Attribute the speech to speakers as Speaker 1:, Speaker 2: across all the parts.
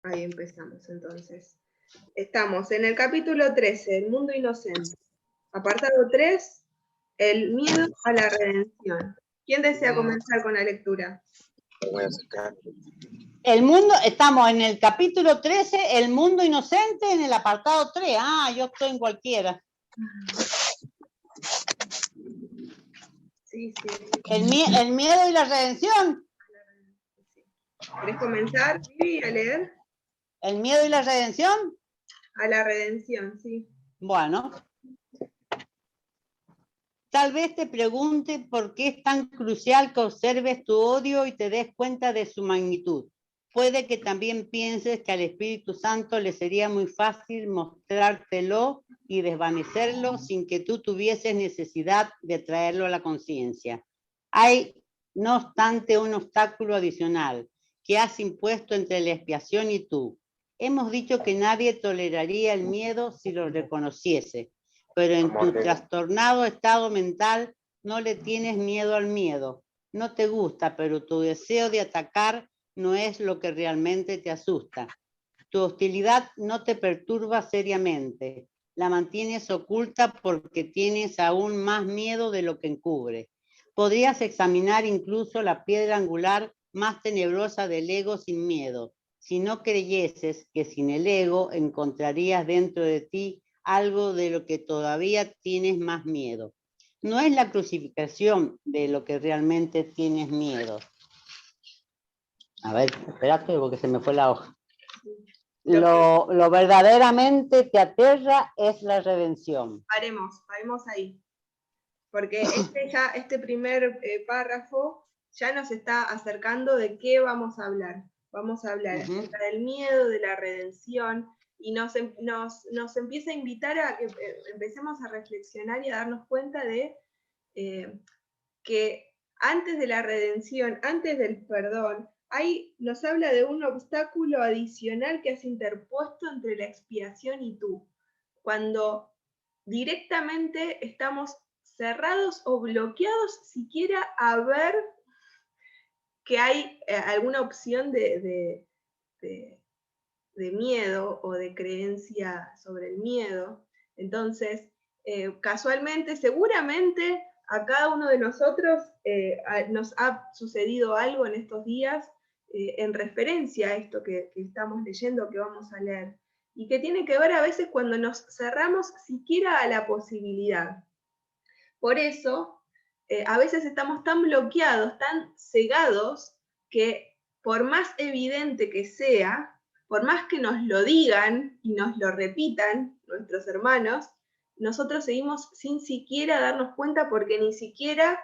Speaker 1: Ahí empezamos entonces. Estamos en el capítulo 13, El mundo inocente. Apartado 3, el miedo a la redención. ¿Quién desea comenzar con la lectura?
Speaker 2: Voy a acercar.
Speaker 3: El mundo, estamos en el capítulo 13, El mundo inocente, en el apartado 3. Ah, yo estoy en cualquiera.
Speaker 1: Sí.
Speaker 3: El miedo y la redención.
Speaker 1: ¿Querés comenzar, Vivi, a leer?
Speaker 3: ¿El miedo y la redención?
Speaker 1: A la redención, sí.
Speaker 3: Bueno. Tal vez te pregunte por qué es tan crucial que observes tu odio y te des cuenta de su magnitud. Puede que también pienses que al Espíritu Santo le sería muy fácil mostrártelo y desvanecerlo sin que tú tuvieses necesidad de traerlo a la conciencia. Hay, no obstante, un obstáculo adicional que has impuesto entre la expiación y tú. Hemos dicho que nadie toleraría el miedo si lo reconociese, pero en tu trastornado estado mental no le tienes miedo al miedo. No te gusta, pero tu deseo de atacar no es lo que realmente te asusta. Tu hostilidad no te perturba seriamente. La mantienes oculta porque tienes aún más miedo de lo que encubre. Podrías examinar incluso la piedra angular más tenebrosa del ego sin miedo, si no creyeses que sin el ego encontrarías dentro de ti algo de lo que todavía tienes más miedo. No es la crucificación de lo que realmente tienes miedo. A ver, espérate porque se me fue la hoja. Lo verdaderamente te aterra es la redención.
Speaker 1: Paremos ahí. Porque este primer párrafo ya nos está acercando de qué vamos a hablar. Vamos a hablar acerca del miedo, de la redención, y nos empieza a invitar a que empecemos a reflexionar y a darnos cuenta de que antes de la redención, antes del perdón, nos habla de un obstáculo adicional que has interpuesto entre la expiación y tú. Cuando directamente estamos cerrados o bloqueados siquiera a ver que hay alguna opción de miedo o de creencia sobre el miedo. Entonces, casualmente, seguramente a cada uno de nosotros nos ha sucedido algo en estos días en referencia a esto que estamos leyendo, que vamos a leer, y que tiene que ver a veces cuando nos cerramos siquiera a la posibilidad. Por eso, a veces estamos tan bloqueados, tan cegados, que por más evidente que sea, por más que nos lo digan y nos lo repitan nuestros hermanos, nosotros seguimos sin siquiera darnos cuenta porque ni siquiera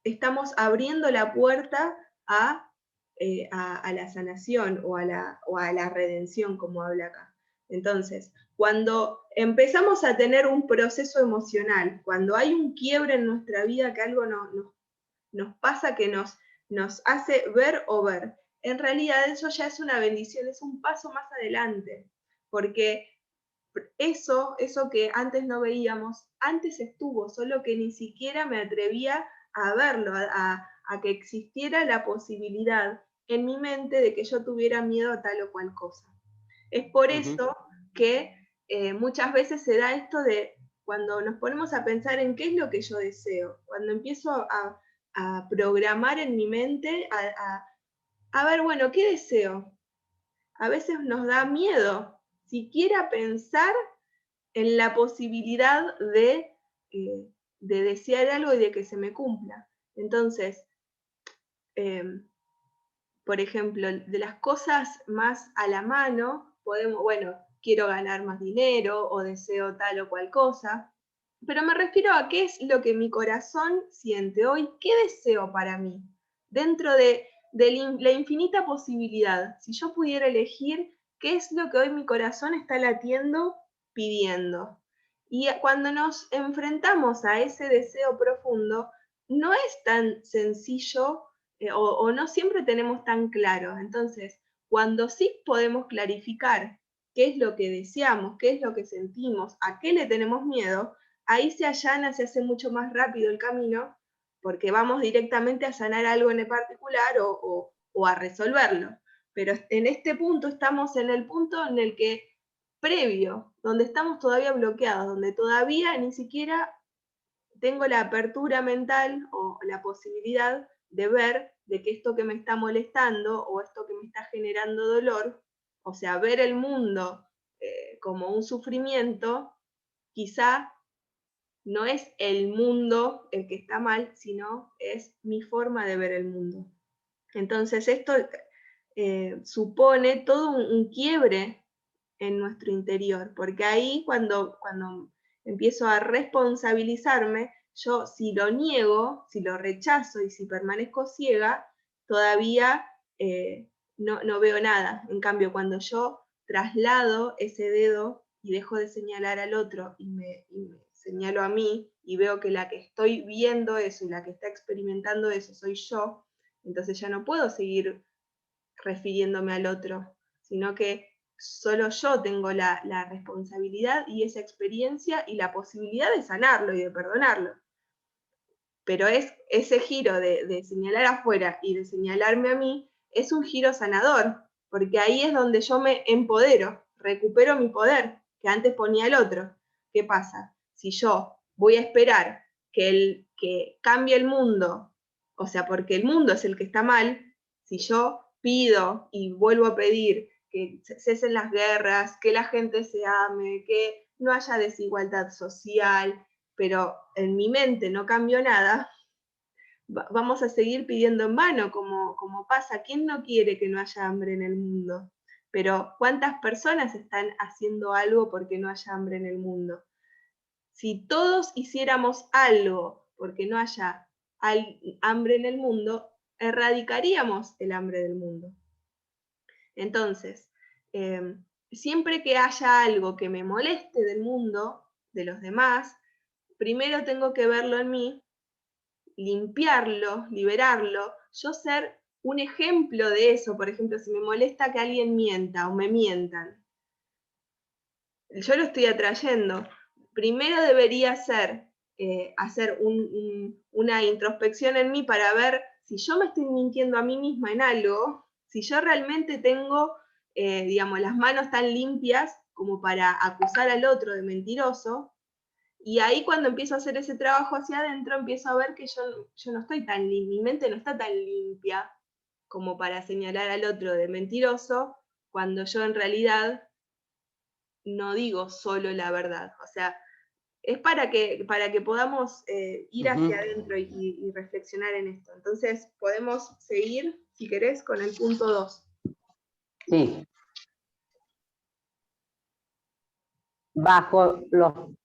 Speaker 1: estamos abriendo la puerta a la sanación o a la redención, como habla acá. Entonces, cuando empezamos a tener un proceso emocional, cuando hay un quiebre en nuestra vida, que algo nos pasa que nos hace ver o ver, en realidad eso ya es una bendición, es un paso más adelante, porque eso que antes no veíamos, antes estuvo, solo que ni siquiera me atrevía a verlo, a que existiera la posibilidad en mi mente de que yo tuviera miedo a tal o cual cosa. Es por eso que muchas veces se da esto de cuando nos ponemos a pensar en qué es lo que yo deseo, cuando empiezo a programar en mi mente, a ver, bueno, ¿qué deseo? A veces nos da miedo siquiera pensar en la posibilidad de desear algo y de que se me cumpla. Entonces, por ejemplo, de las cosas más a la mano, podemos, bueno, quiero ganar más dinero o deseo tal o cual cosa, pero me refiero a qué es lo que mi corazón siente hoy, qué deseo para mí, dentro de la infinita posibilidad. Si yo pudiera elegir qué es lo que hoy mi corazón está latiendo, pidiendo. Y cuando nos enfrentamos a ese deseo profundo, no es tan sencillo o no siempre tenemos tan claro. Entonces, cuando sí podemos clarificar qué es lo que deseamos, qué es lo que sentimos, a qué le tenemos miedo, ahí se allana, se hace mucho más rápido el camino, porque vamos directamente a sanar algo en particular o a resolverlo. pero en este punto estamos en el punto en el que previo, donde estamos todavía bloqueados, donde todavía ni siquiera tengo la apertura mental o la posibilidad de ver de que esto que me está molestando o esto que me está generando dolor, o sea, ver el mundo como un sufrimiento, quizá no es el mundo el que está mal, sino es mi forma de ver el mundo. Entonces esto supone todo un quiebre en nuestro interior, porque ahí cuando empiezo a responsabilizarme, yo si lo niego, si lo rechazo y si permanezco ciega, todavía no veo nada. En cambio, cuando yo traslado ese dedo y dejo de señalar al otro y me señalo a mí y veo que la que estoy viendo eso y la que está experimentando eso soy yo, entonces ya no puedo seguir refiriéndome al otro, sino que solo yo tengo la responsabilidad y esa experiencia y la posibilidad de sanarlo y de perdonarlo. Pero es ese giro de señalar afuera y de señalarme a mí, es un giro sanador, porque ahí es donde yo me empodero, recupero mi poder, que antes ponía el otro. ¿Qué pasa? Si yo voy a esperar que cambie el mundo, o sea, porque el mundo es el que está mal, si yo pido y vuelvo a pedir que cesen las guerras, que la gente se ame, que no haya desigualdad social, pero en mi mente no cambió nada, vamos a seguir pidiendo en vano, como pasa. ¿Quién no quiere que no haya hambre en el mundo? Pero ¿cuántas personas están haciendo algo porque no haya hambre en el mundo? Si todos hiciéramos algo porque no haya hambre en el mundo, erradicaríamos el hambre del mundo. Entonces, siempre que haya algo que me moleste del mundo, de los demás, primero tengo que verlo en mí, limpiarlo, liberarlo, yo ser un ejemplo de eso. Por ejemplo, si me molesta que alguien mienta o me mientan, yo lo estoy atrayendo. Primero debería ser hacer una introspección en mí para ver si yo me estoy mintiendo a mí misma en algo, si yo realmente tengo, digamos, las manos tan limpias como para acusar al otro de mentiroso. Y ahí cuando empiezo a hacer ese trabajo hacia adentro, empiezo a ver que yo no estoy tan limpia, mi mente no está tan limpia como para señalar al otro de mentiroso, cuando yo en realidad no digo solo la verdad. O sea, es para que podamos ir hacia adentro y reflexionar en esto. Entonces, podemos seguir, si querés, con el punto 2.
Speaker 3: Sí. Bajo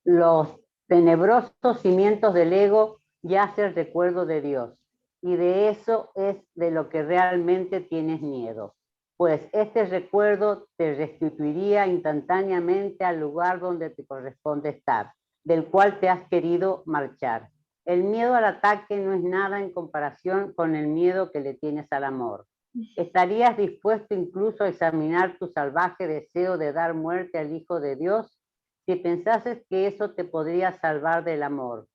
Speaker 3: los tenebrosos cimientos del ego yace el recuerdo de Dios, y de eso es de lo que realmente tienes miedo, pues este recuerdo te restituiría instantáneamente al lugar donde te corresponde estar, del cual te has querido marchar. El miedo al ataque no es nada en comparación con el miedo que le tienes al amor. ¿Estarías dispuesto incluso a examinar tu salvaje deseo de dar muerte al Hijo de Dios si pensases que eso te podría salvar del amor?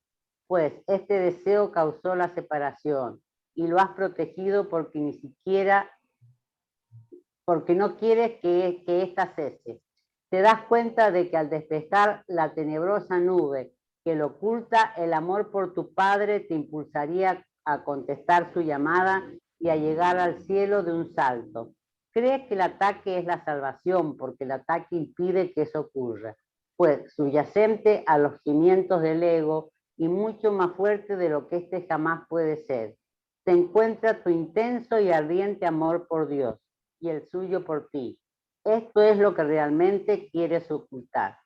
Speaker 3: Pues este deseo causó la separación y lo has protegido porque no quieres que ésta cese. Te das cuenta de que al despejar la tenebrosa nube que lo oculta, el amor por tu Padre te impulsaría a contestar su llamada y a llegar al cielo de un salto. Crees que el ataque es la salvación porque el ataque impide que eso ocurra, pues subyacente a los cimientos del ego y mucho más fuerte de lo que éste jamás puede ser, se encuentra tu intenso y ardiente amor por Dios y el suyo por ti. Esto es lo que realmente quieres ocultar.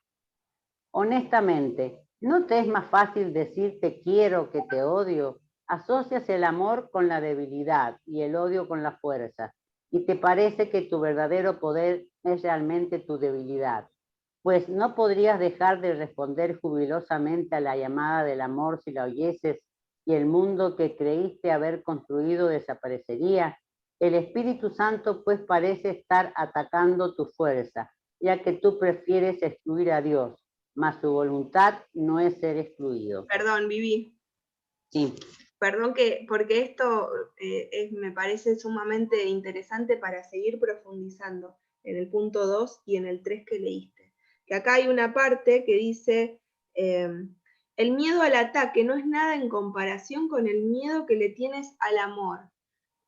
Speaker 3: Honestamente, ¿no te es más fácil decir te quiero que te odio? Asocias el amor con la debilidad y el odio con la fuerza, y te parece que tu verdadero poder es realmente tu debilidad. Pues no podrías dejar de responder jubilosamente a la llamada del amor si la oyeses y el mundo que creíste haber construido desaparecería. El Espíritu Santo pues parece estar atacando tu fuerza, ya que tú prefieres excluir a Dios, mas su voluntad no es ser excluido.
Speaker 1: Perdón, Vivi.
Speaker 3: Sí.
Speaker 1: perdón porque esto me parece sumamente interesante para seguir profundizando en el punto 2 y en el 3 que leíste. Que acá hay una parte que dice, el miedo al ataque no es nada en comparación con el miedo que le tienes al amor.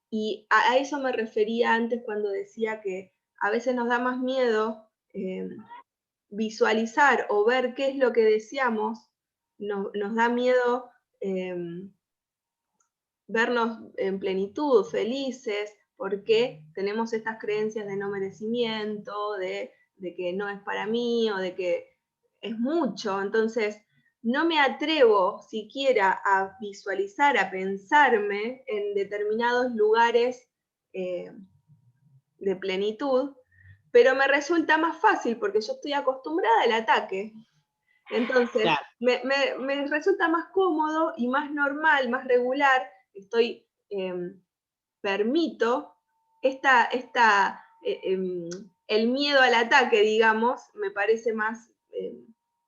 Speaker 1: Y a eso me refería antes cuando decía que a veces nos da más miedo visualizar o ver qué es lo que deseamos, nos da miedo vernos en plenitud, felices, porque tenemos estas creencias de no merecimiento, de que no es para mí o de que es mucho. Entonces, no me atrevo siquiera a visualizar, a pensarme en determinados lugares de plenitud, pero me resulta más fácil porque yo estoy acostumbrada al ataque. Entonces,
Speaker 3: Claro.
Speaker 1: me resulta más cómodo y más normal, más regular. Estoy, permito el miedo al ataque, digamos, me parece más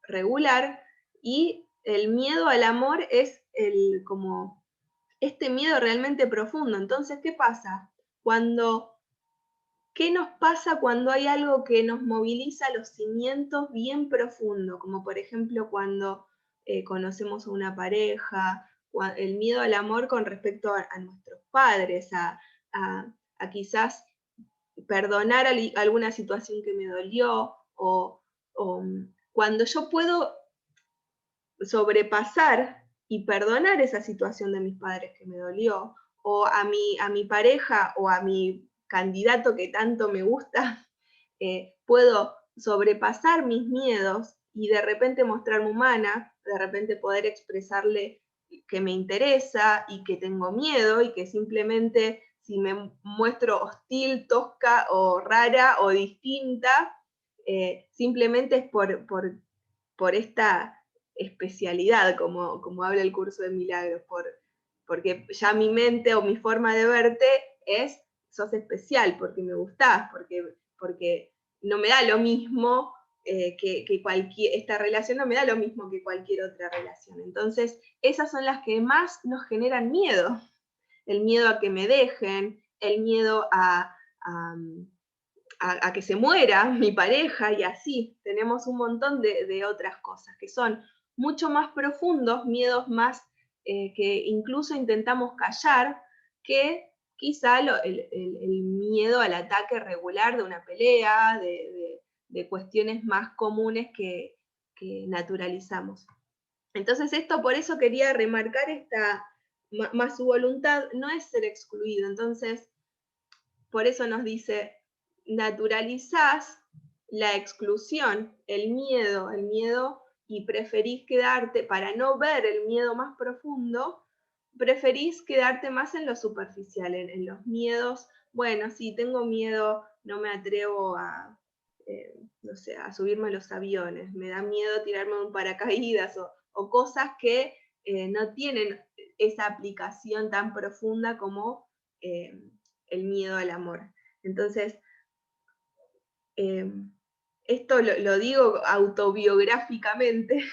Speaker 1: regular, y el miedo al amor es como este miedo realmente profundo. Entonces, ¿qué pasa? ¿Qué nos pasa cuando hay algo que nos moviliza los cimientos bien profundo? Como por ejemplo cuando conocemos a una pareja, el miedo al amor con respecto a nuestros padres, a quizás perdonar alguna situación que me dolió, o cuando yo puedo sobrepasar y perdonar esa situación de mis padres que me dolió, o a mi pareja o a mi candidato que tanto me gusta, puedo sobrepasar mis miedos y de repente mostrarme humana, de repente poder expresarle que me interesa y que tengo miedo y que simplemente si me muestro hostil, tosca o rara o distinta, simplemente es por esta especialidad, como habla el curso de milagros, porque ya mi mente o mi forma de verte es, sos especial, porque me gustás, porque no me da lo mismo esta relación no me da lo mismo que cualquier otra relación. Entonces, esas son las que más nos generan miedo. El miedo a que me dejen, el miedo a que se muera mi pareja, y así tenemos un montón de otras cosas que son mucho más profundos, miedos más que incluso intentamos callar, que quizá el miedo al ataque regular de una pelea, de cuestiones más comunes que naturalizamos. Entonces esto, por eso quería remarcar más su voluntad, no es ser excluido. Entonces, por eso nos dice, naturalizás la exclusión, el miedo, y preferís quedarte, para no ver el miedo más profundo, preferís quedarte más en lo superficial, en los miedos. Bueno, sí, tengo miedo, no me atrevo no sé, a subirme a los aviones, me da miedo tirarme un paracaídas o cosas que no tienen esa aplicación tan profunda como el miedo al amor. Entonces, esto lo digo autobiográficamente,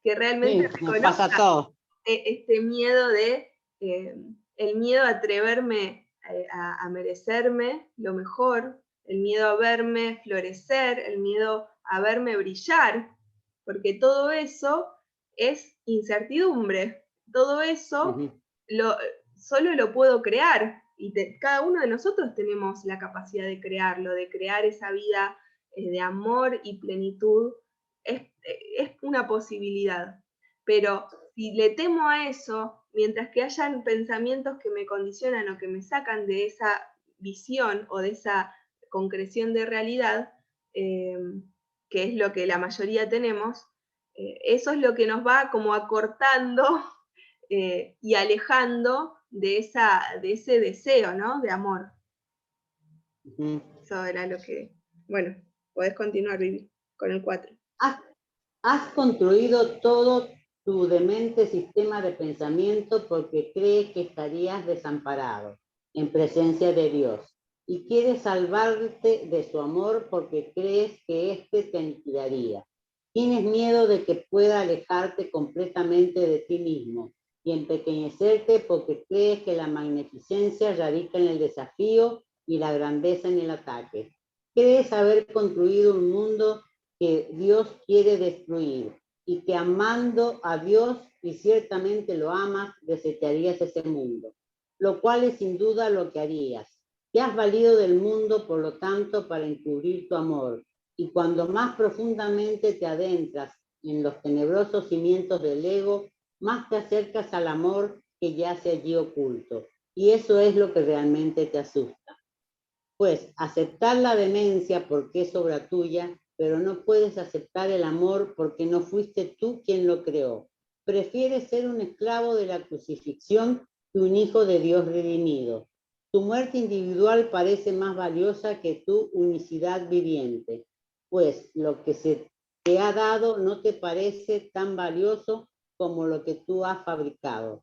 Speaker 1: que realmente
Speaker 3: Sí, nos pasa
Speaker 1: reconozca
Speaker 3: todo.
Speaker 1: este miedo el miedo a atreverme a merecerme lo mejor, el miedo a verme florecer, el miedo a verme brillar, porque todo eso es incertidumbre, todo eso solo lo puedo crear, y cada uno de nosotros tenemos la capacidad de crearlo, de crear esa vida de amor y plenitud, es una posibilidad. Pero si le temo a eso, mientras que hayan pensamientos que me condicionan o que me sacan de esa visión o de esa concreción de realidad, que es lo que la mayoría tenemos, eso es lo que nos va como acortando y alejando de ese deseo, ¿no? De amor. Eso era lo que... Bueno, podés continuar, Vivi, con el 4.
Speaker 3: Has construido todo tu demente sistema de pensamiento porque crees que estarías desamparado en presencia de Dios y quieres salvarte de su amor porque crees que éste te aniquilaría. Tienes miedo de que pueda alejarte completamente de ti mismo y empequeñecerte porque crees que la magnificencia radica en el desafío y la grandeza en el ataque. Crees haber construido un mundo que Dios quiere destruir y que amando a Dios, y ciertamente lo amas, desecharías ese mundo, lo cual es sin duda lo que harías. Te has valido del mundo, por lo tanto, para encubrir tu amor, y cuando más profundamente te adentras en los tenebrosos cimientos del ego, más te acercas al amor que yace allí oculto, y eso es lo que realmente te asusta. Pues aceptar la demencia porque es obra tuya, pero no puedes aceptar el amor porque no fuiste tú quien lo creó. Prefieres ser un esclavo de la crucifixión que un hijo de Dios redimido. Tu muerte individual parece más valiosa que tu unicidad viviente, pues lo que se te ha dado no te parece tan valioso como lo que tú has fabricado.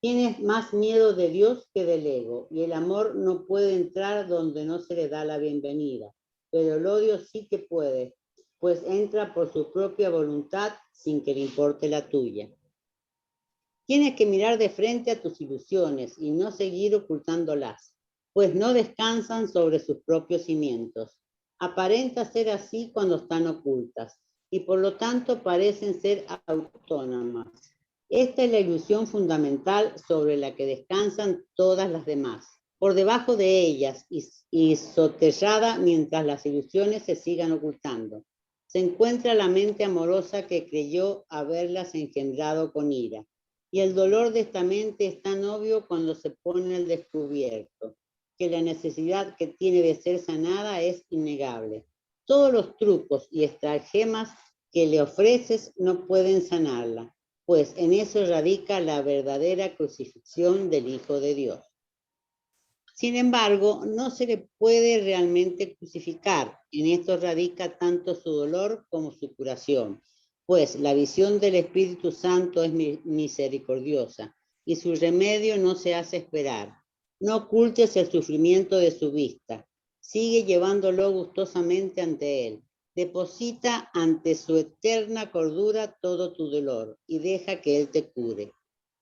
Speaker 3: Tienes más miedo de Dios que del ego, y el amor no puede entrar donde no se le da la bienvenida, pero el odio sí que puede, pues entra por su propia voluntad sin que le importe la tuya. Tienes que mirar de frente a tus ilusiones y no seguir ocultándolas, pues no descansan sobre sus propios cimientos. Aparenta ser así cuando están ocultas, y por lo tanto parecen ser autónomas. Esta es la ilusión fundamental sobre la que descansan todas las demás. Por debajo de ellas y soterrada mientras las ilusiones se sigan ocultando, se encuentra la mente amorosa que creyó haberlas engendrado con ira. Y el dolor de esta mente es tan obvio cuando se pone al descubierto, que la necesidad que tiene de ser sanada es innegable. Todos los trucos y estratagemas que le ofreces no pueden sanarla, pues en eso radica la verdadera crucifixión del Hijo de Dios. Sin embargo, no se le puede realmente crucificar. En esto radica tanto su dolor como su curación, pues la visión del Espíritu Santo es misericordiosa y su remedio no se hace esperar. No ocultes el sufrimiento de su vista. Sigue llevándolo gustosamente ante él. Deposita ante su eterna cordura todo tu dolor y deja que él te cure.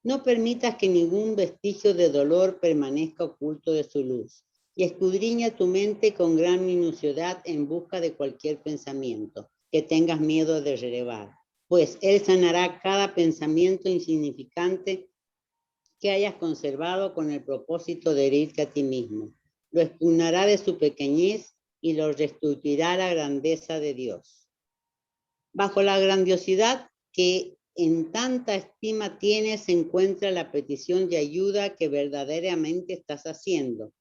Speaker 3: No permitas que ningún vestigio de dolor permanezca oculto de su luz, y escudriña tu mente con gran minuciosidad en busca de cualquier pensamiento que tengas miedo de relevar, pues él sanará cada pensamiento insignificante que hayas conservado con el propósito de herirte a ti mismo. Lo expugnará de su pequeñez y lo restituirá a la grandeza de Dios. Bajo la grandiosidad que en tanta estima tienes se encuentra la petición de ayuda que verdaderamente estás haciendo.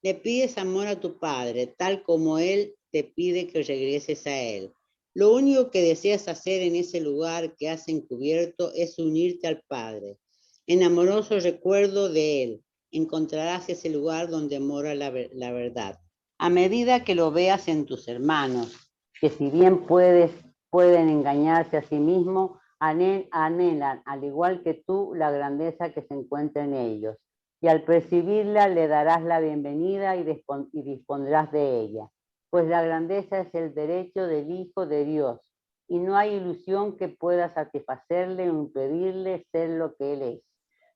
Speaker 3: Le pides amor a tu Padre, tal como Él te pide que regreses a Él. Lo único que deseas hacer en ese lugar que has encubierto es unirte al Padre. En amoroso recuerdo de Él, encontrarás ese lugar donde mora la verdad. A medida que lo veas en tus hermanos, que si bien pueden engañarse a sí mismos, anhelan, al igual que tú, la grandeza que se encuentra en ellos. Y al percibirla le darás la bienvenida y dispondrás de ella. Pues la grandeza es el derecho del Hijo de Dios, y no hay ilusión que pueda satisfacerle o impedirle ser lo que Él es.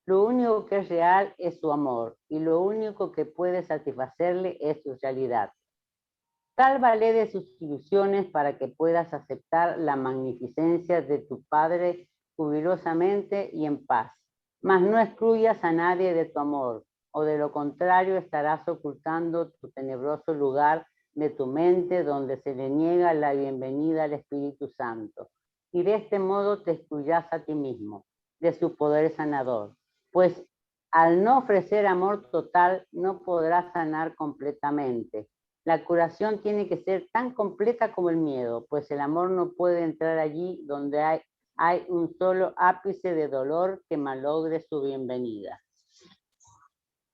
Speaker 3: Lo único que es real es su amor, y lo único que puede satisfacerle es su realidad. Sálvale de sus ilusiones para que puedas aceptar la magnificencia de tu Padre jubilosamente y en paz. Mas no excluyas a nadie de tu amor, o de lo contrario estarás ocultando tu tenebroso lugar de tu mente donde se le niega la bienvenida al Espíritu Santo. Y de este modo te excluyas a ti mismo de su poder sanador, pues al no ofrecer amor total no podrás sanar completamente. La curación tiene que ser tan completa como el miedo, pues el amor no puede entrar allí donde hay un solo ápice de dolor que malogre su bienvenida.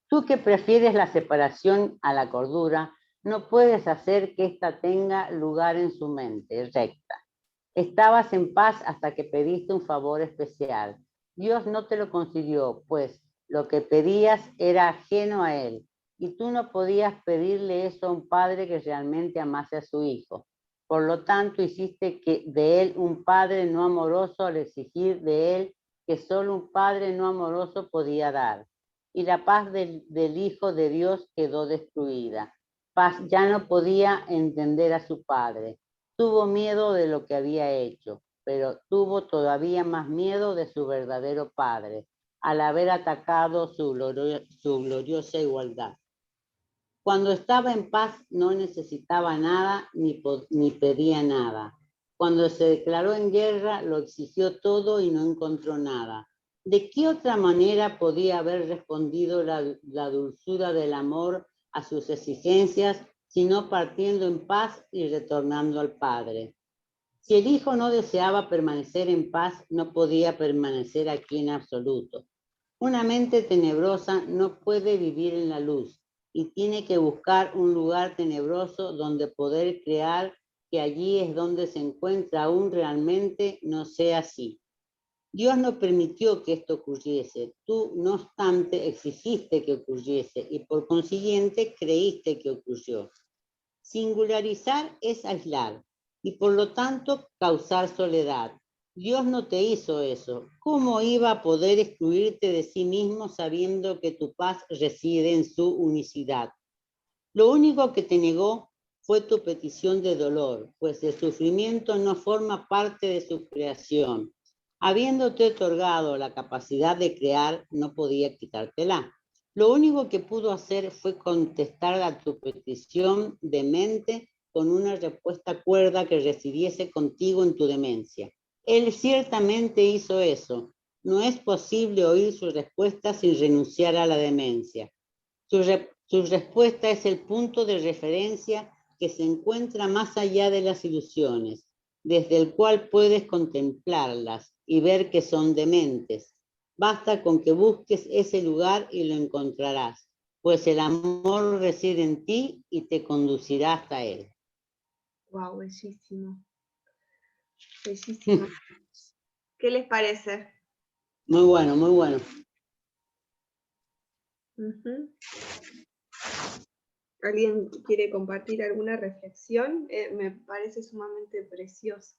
Speaker 3: Tú que prefieres la separación a la cordura, no puedes hacer que ésta tenga lugar en su mente recta. Estabas en paz hasta que pediste un favor especial. Dios no te lo concedió, pues lo que pedías era ajeno a Él. Y tú no podías pedirle eso a un padre que realmente amase a su hijo. Por lo tanto, hiciste de él un padre no amoroso al exigir de él que solo un padre no amoroso podía dar. Y la paz del Hijo de Dios quedó destruida. Paz ya no podía entender a su padre. Tuvo miedo de lo que había hecho, pero tuvo todavía más miedo de su verdadero padre, al haber atacado su gloriosa igualdad. Cuando estaba en paz no necesitaba nada ni pedía nada. Cuando se declaró en guerra lo exigió todo y no encontró nada. ¿De qué otra manera podía haber respondido la dulzura del amor a sus exigencias, sino partiendo en paz y retornando al Padre? Si el Hijo no deseaba permanecer en paz, no podía permanecer aquí en absoluto. Una mente tenebrosa no puede vivir en la luz y tiene que buscar un lugar tenebroso donde poder crear, que allí es donde se encuentra aún realmente no sea así. Dios no permitió que esto ocurriese. Tú, no obstante, exigiste que ocurriese y por consiguiente creíste que ocurrió. Singularizar es aislar y por lo tanto causar soledad. Dios no te hizo eso. ¿Cómo iba a poder excluirte de sí mismo sabiendo que tu paz reside en su unicidad? Lo único que te negó fue tu petición de dolor, pues el sufrimiento no forma parte de su creación. Habiéndote otorgado la capacidad de crear, no podía quitártela. Lo único que pudo hacer fue contestar a tu petición demente con una respuesta cuerda que residiese contigo en tu demencia. Él ciertamente hizo eso. No es posible oír su respuesta sin renunciar a la demencia. Su respuesta es el punto de referencia que se encuentra más allá de las ilusiones, desde el cual puedes contemplarlas y ver que son dementes. Basta con que busques ese lugar y lo encontrarás, pues el amor reside en ti y te conducirá hasta él.
Speaker 1: Wow, bellísimo. Bellísimo. ¿Qué les parece?
Speaker 3: Muy bueno, muy bueno.
Speaker 1: ¿Alguien quiere compartir alguna reflexión? Me parece sumamente precioso.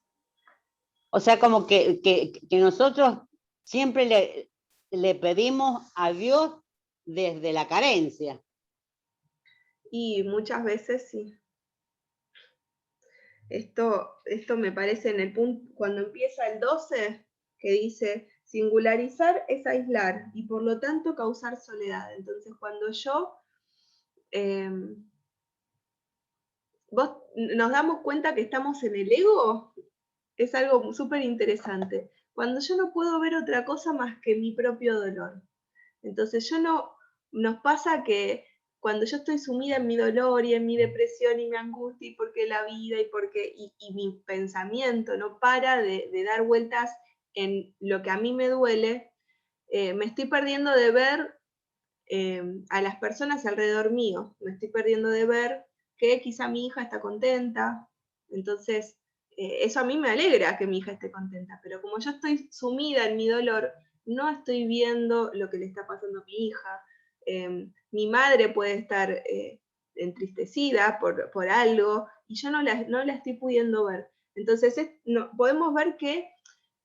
Speaker 3: O sea, como que nosotros siempre le pedimos a Dios desde la carencia.
Speaker 1: Y muchas veces sí. Esto me parece en el punto, cuando empieza el 12, que dice, singularizar es aislar y por lo tanto causar soledad. Entonces, cuando nos damos cuenta que estamos en el ego, es algo súper interesante. Cuando yo no puedo ver otra cosa más que mi propio dolor. Entonces nos pasa que cuando yo estoy sumida en mi dolor y en mi depresión y mi angustia y porque la vida y mi pensamiento no para de dar vueltas en lo que a mí me duele, me estoy perdiendo de ver a las personas alrededor mío, me estoy perdiendo de ver que quizá mi hija está contenta, entonces eso a mí me alegra que mi hija esté contenta, pero como yo estoy sumida en mi dolor, no estoy viendo lo que le está pasando a mi hija. Mi madre puede estar entristecida por algo y yo no la estoy pudiendo ver. Entonces podemos ver que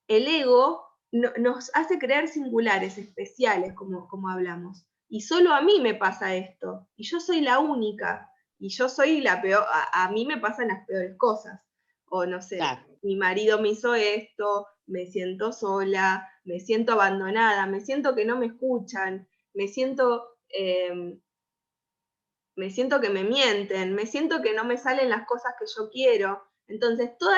Speaker 1: el ego nos hace crear singulares, especiales, como hablamos. Y solo a mí me pasa esto. Y yo soy la única. Y yo soy la peor. A mí me pasan las peores cosas. O no sé, claro, mi marido me hizo esto, me siento sola, me siento abandonada, me siento que no me escuchan, me siento que me mienten, me siento que no me salen las cosas que yo quiero. Entonces, todo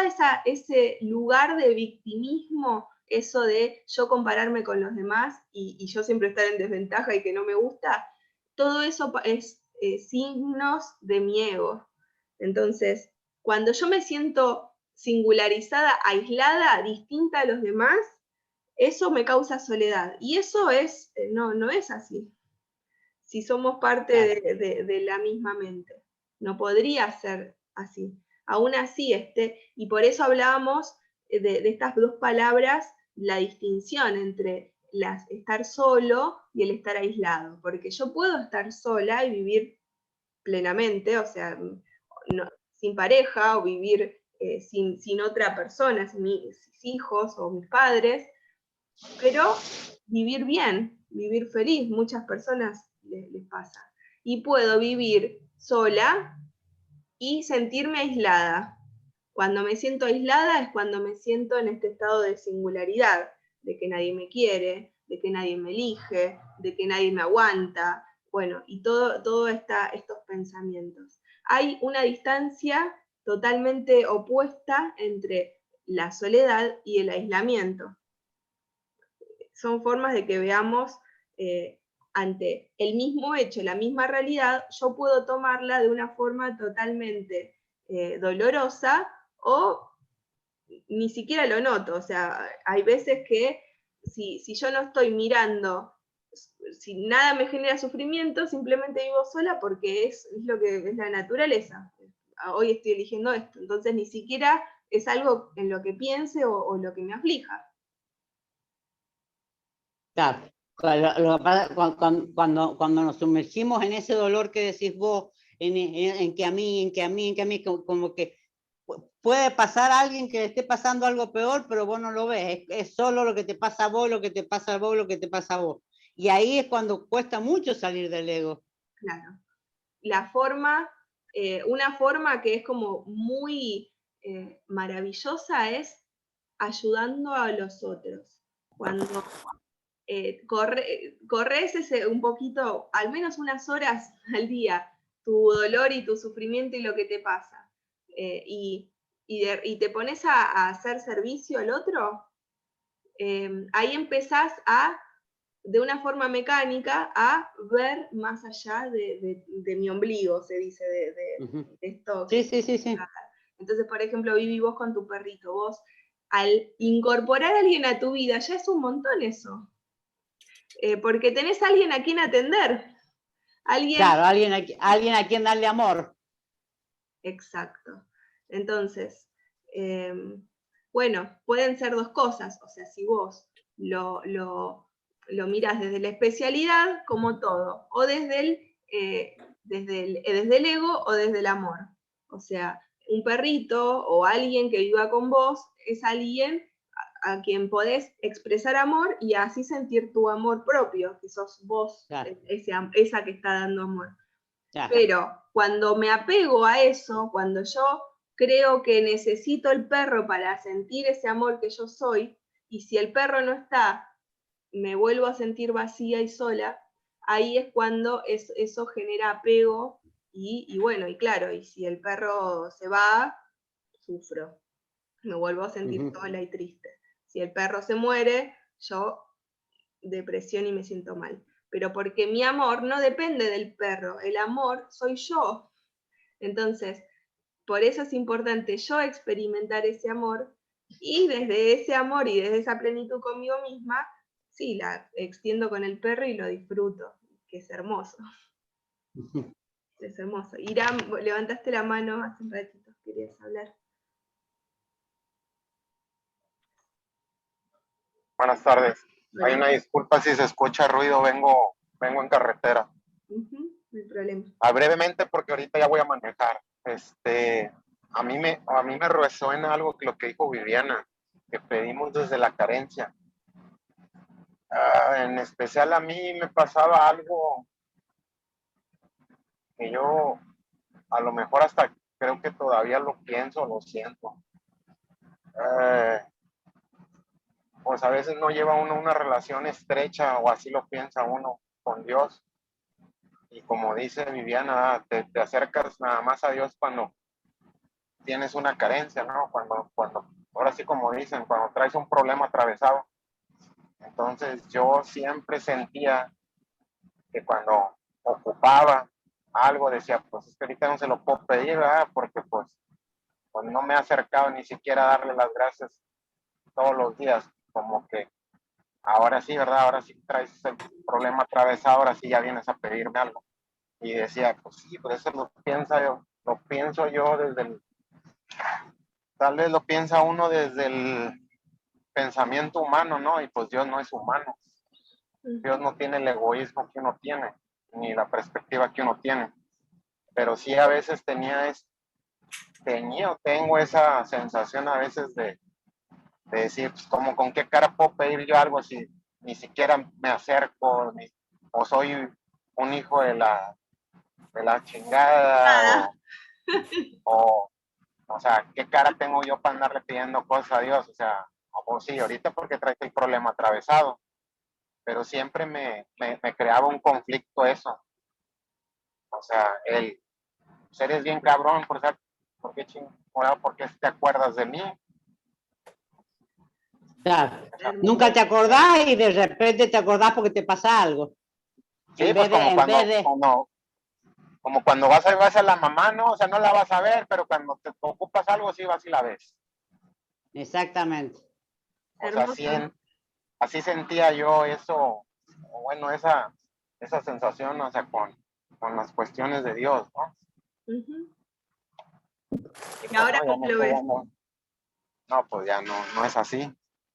Speaker 1: ese lugar de victimismo, eso de yo compararme con los demás y yo siempre estar en desventaja y que no me gusta, todo eso es signos de mi ego. Entonces, cuando yo me siento singularizada, aislada, distinta a los demás, eso me causa soledad. Y eso no es así. Si somos parte de la misma mente. No podría ser así. Aún así, y por eso hablábamos de estas dos palabras, la distinción entre estar solo y el estar aislado, porque yo puedo estar sola y vivir plenamente, o sea, sin pareja o vivir sin otra persona, sin mis hijos o mis padres, pero vivir bien, vivir feliz, muchas personas les pasa. Y puedo vivir sola y sentirme aislada. Cuando me siento aislada es cuando me siento en este estado de singularidad, de que nadie me quiere, de que nadie me elige, de que nadie me aguanta, bueno, y todo estos pensamientos. Hay una distancia totalmente opuesta entre la soledad y el aislamiento. Son formas de que veamos ante el mismo hecho, la misma realidad, yo puedo tomarla de una forma totalmente dolorosa o ni siquiera lo noto. O sea, hay veces que si yo no estoy mirando, si nada me genera sufrimiento, simplemente vivo sola porque es lo que es la naturaleza. Hoy estoy eligiendo esto, entonces ni siquiera es algo en lo que piense o lo que me aflija.
Speaker 3: Claro, cuando nos sumergimos en ese dolor que decís vos, en que a mí, como que puede pasar a alguien que le esté pasando algo peor, pero vos no lo ves, es solo lo que te pasa a vos, lo que te pasa a vos, lo que te pasa a vos. Y ahí es cuando cuesta mucho salir del ego.
Speaker 1: Claro. La forma, una forma que es como muy maravillosa es ayudando a los otros. Cuando corres un poquito, al menos unas horas al día, tu dolor y tu sufrimiento y lo que te pasa, y te pones a hacer servicio al otro, ahí empezás de una forma mecánica, a ver más allá de mi ombligo, se dice, de esto.
Speaker 3: Sí, sí, sí, sí.
Speaker 1: Entonces, por ejemplo, Vivi, vos con tu perrito, vos al incorporar a alguien a tu vida, ya es un montón eso. Porque tenés a alguien a quien atender.
Speaker 3: Claro, alguien a quien darle amor.
Speaker 1: Exacto. Entonces, bueno, pueden ser dos cosas. O sea, si vos lo mirás desde la especialidad, como todo, o desde el ego o desde el amor. O sea, un perrito o alguien que viva con vos es alguien a quien podés expresar amor y así sentir tu amor propio, que sos vos,
Speaker 3: claro,
Speaker 1: esa que está dando amor.
Speaker 3: claro.
Speaker 1: Pero cuando me apego a eso, cuando yo creo que necesito el perro para sentir ese amor que yo soy, y si el perro no está, me vuelvo a sentir vacía y sola, ahí es cuando eso genera apego y bueno, y claro, y si el perro se va, sufro, me vuelvo a sentir sola y triste. Si el perro se muere, yo depresión y me siento mal. Pero porque mi amor no depende del perro, el amor soy yo. Entonces, por eso es importante yo experimentar ese amor y desde ese amor y desde esa plenitud conmigo misma, sí, la extiendo con el perro y lo disfruto, que es hermoso. Es hermoso. Irán, levantaste la mano hace un ratito, querías hablar.
Speaker 2: Buenas tardes. Hay una disculpa si se escucha ruido, vengo en carretera.
Speaker 1: No hay problema.
Speaker 2: Brevemente, porque ahorita ya voy a manejar. A mí me resuena algo que lo que dijo Viviana, que pedimos desde la carencia. En especial a mí me pasaba algo que yo a lo mejor hasta creo que todavía lo pienso, lo siento. Pues a veces no lleva uno una relación estrecha, o así lo piensa uno, con Dios. Y como dice Viviana, te acercas nada más a Dios cuando tienes una carencia, ¿no? Cuando, ahora sí como dicen, cuando traes un problema atravesado. Entonces yo siempre sentía que cuando ocupaba algo, decía, pues es que ahorita no se lo puedo pedir, ¿verdad? Porque pues no me he acercado ni siquiera a darle las gracias todos los días, como que ahora sí, ¿verdad? Ahora sí traes el problema atravesado, ahora sí ya vienes a pedirme algo. Y decía, pues sí, pues eso lo pienso yo desde tal vez lo piensa uno desde el pensamiento humano, ¿no? Y pues Dios no es humano. Dios no tiene el egoísmo que uno tiene, ni la perspectiva que uno tiene. Pero sí a veces tengo esa sensación a veces de decir, pues, ¿cómo, con qué cara puedo pedir yo algo si ni siquiera me acerco, o soy un hijo de la chingada,
Speaker 1: Nada.
Speaker 2: o sea, ¿qué cara tengo yo para andarle pidiendo cosas a Dios? O sea, o sí, ahorita porque traes el problema atravesado, pero siempre me creaba un conflicto eso. O sea, pues eres bien cabrón, ¿por qué chingada? ¿Por qué te acuerdas de mí?
Speaker 3: Claro.
Speaker 2: O sea,
Speaker 3: Nunca te acordás y de repente te acordás porque te pasa algo.
Speaker 2: sí, pues como cuando vas a la mamá, ¿no? O sea, no la vas a ver, pero cuando te ocupas algo, sí vas y la ves.
Speaker 3: Exactamente.
Speaker 2: O sea,
Speaker 1: Hermoso.
Speaker 2: así sentía yo eso, o bueno, esa sensación, o sea, con las cuestiones de Dios, ¿no?
Speaker 1: Ujú.
Speaker 2: Y
Speaker 1: ¿Y
Speaker 2: pues
Speaker 1: ahora
Speaker 2: no, ya
Speaker 1: cómo
Speaker 2: no
Speaker 1: lo
Speaker 2: estoy
Speaker 1: ves?
Speaker 2: dando, no, pues ya no es así.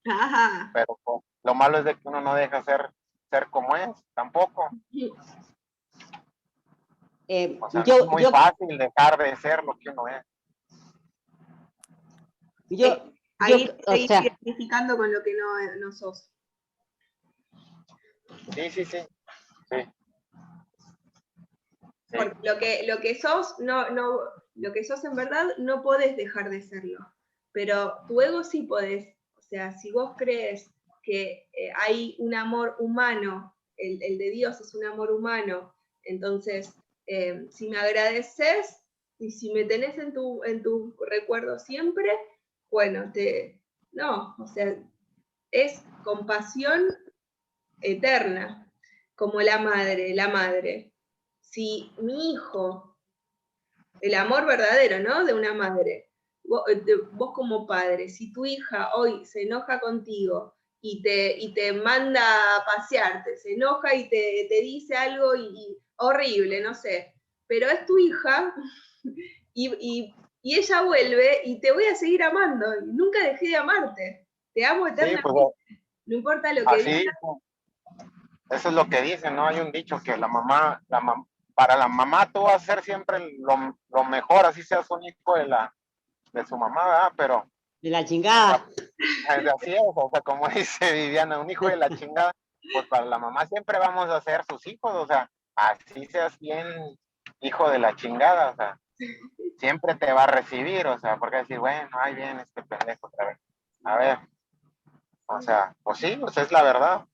Speaker 1: Ajá.
Speaker 2: Pero pues, lo malo es de que uno no deja ser como es, tampoco. O sea, no es muy fácil dejar de ser lo que uno es.
Speaker 1: Ahí te
Speaker 3: O
Speaker 1: seguís
Speaker 3: sea,
Speaker 1: identificando con lo que no sos.
Speaker 2: Sí.
Speaker 1: Porque lo que sos, lo que sos en verdad no podés dejar de serlo. Pero tu ego sí podés. O sea, si vos crees que hay un amor humano, el de Dios es un amor humano, entonces si me agradeces y si me tenés en tu recuerdo siempre, bueno, no, o sea, es compasión eterna, como la madre. Si mi hijo, el amor verdadero, ¿no? De una madre, vos como padre, si tu hija hoy se enoja contigo y te manda a pasearte, se enoja y te dice algo horrible, no sé, pero es tu hija y ella vuelve y te voy a seguir amando, nunca dejé de amarte, te amo
Speaker 2: Sí, pues
Speaker 1: eternamente, no importa lo que
Speaker 2: así,
Speaker 1: digas.
Speaker 2: eso es lo que dicen, ¿no? Hay un dicho que para la mamá tú vas a ser siempre lo mejor, así seas un hijo de su mamá, ¿verdad? Pero,
Speaker 3: de la
Speaker 2: o sea,
Speaker 3: chingada.
Speaker 2: así es, o sea, como dice Viviana, un hijo de la chingada, pues para la mamá siempre vamos a ser sus hijos, o sea, así seas bien hijo de la chingada, o sea, siempre te va a recibir, o sea, porque decir, bueno, ahí viene este pendejo otra vez. A ver, o sea, pues sí, pues es la verdad,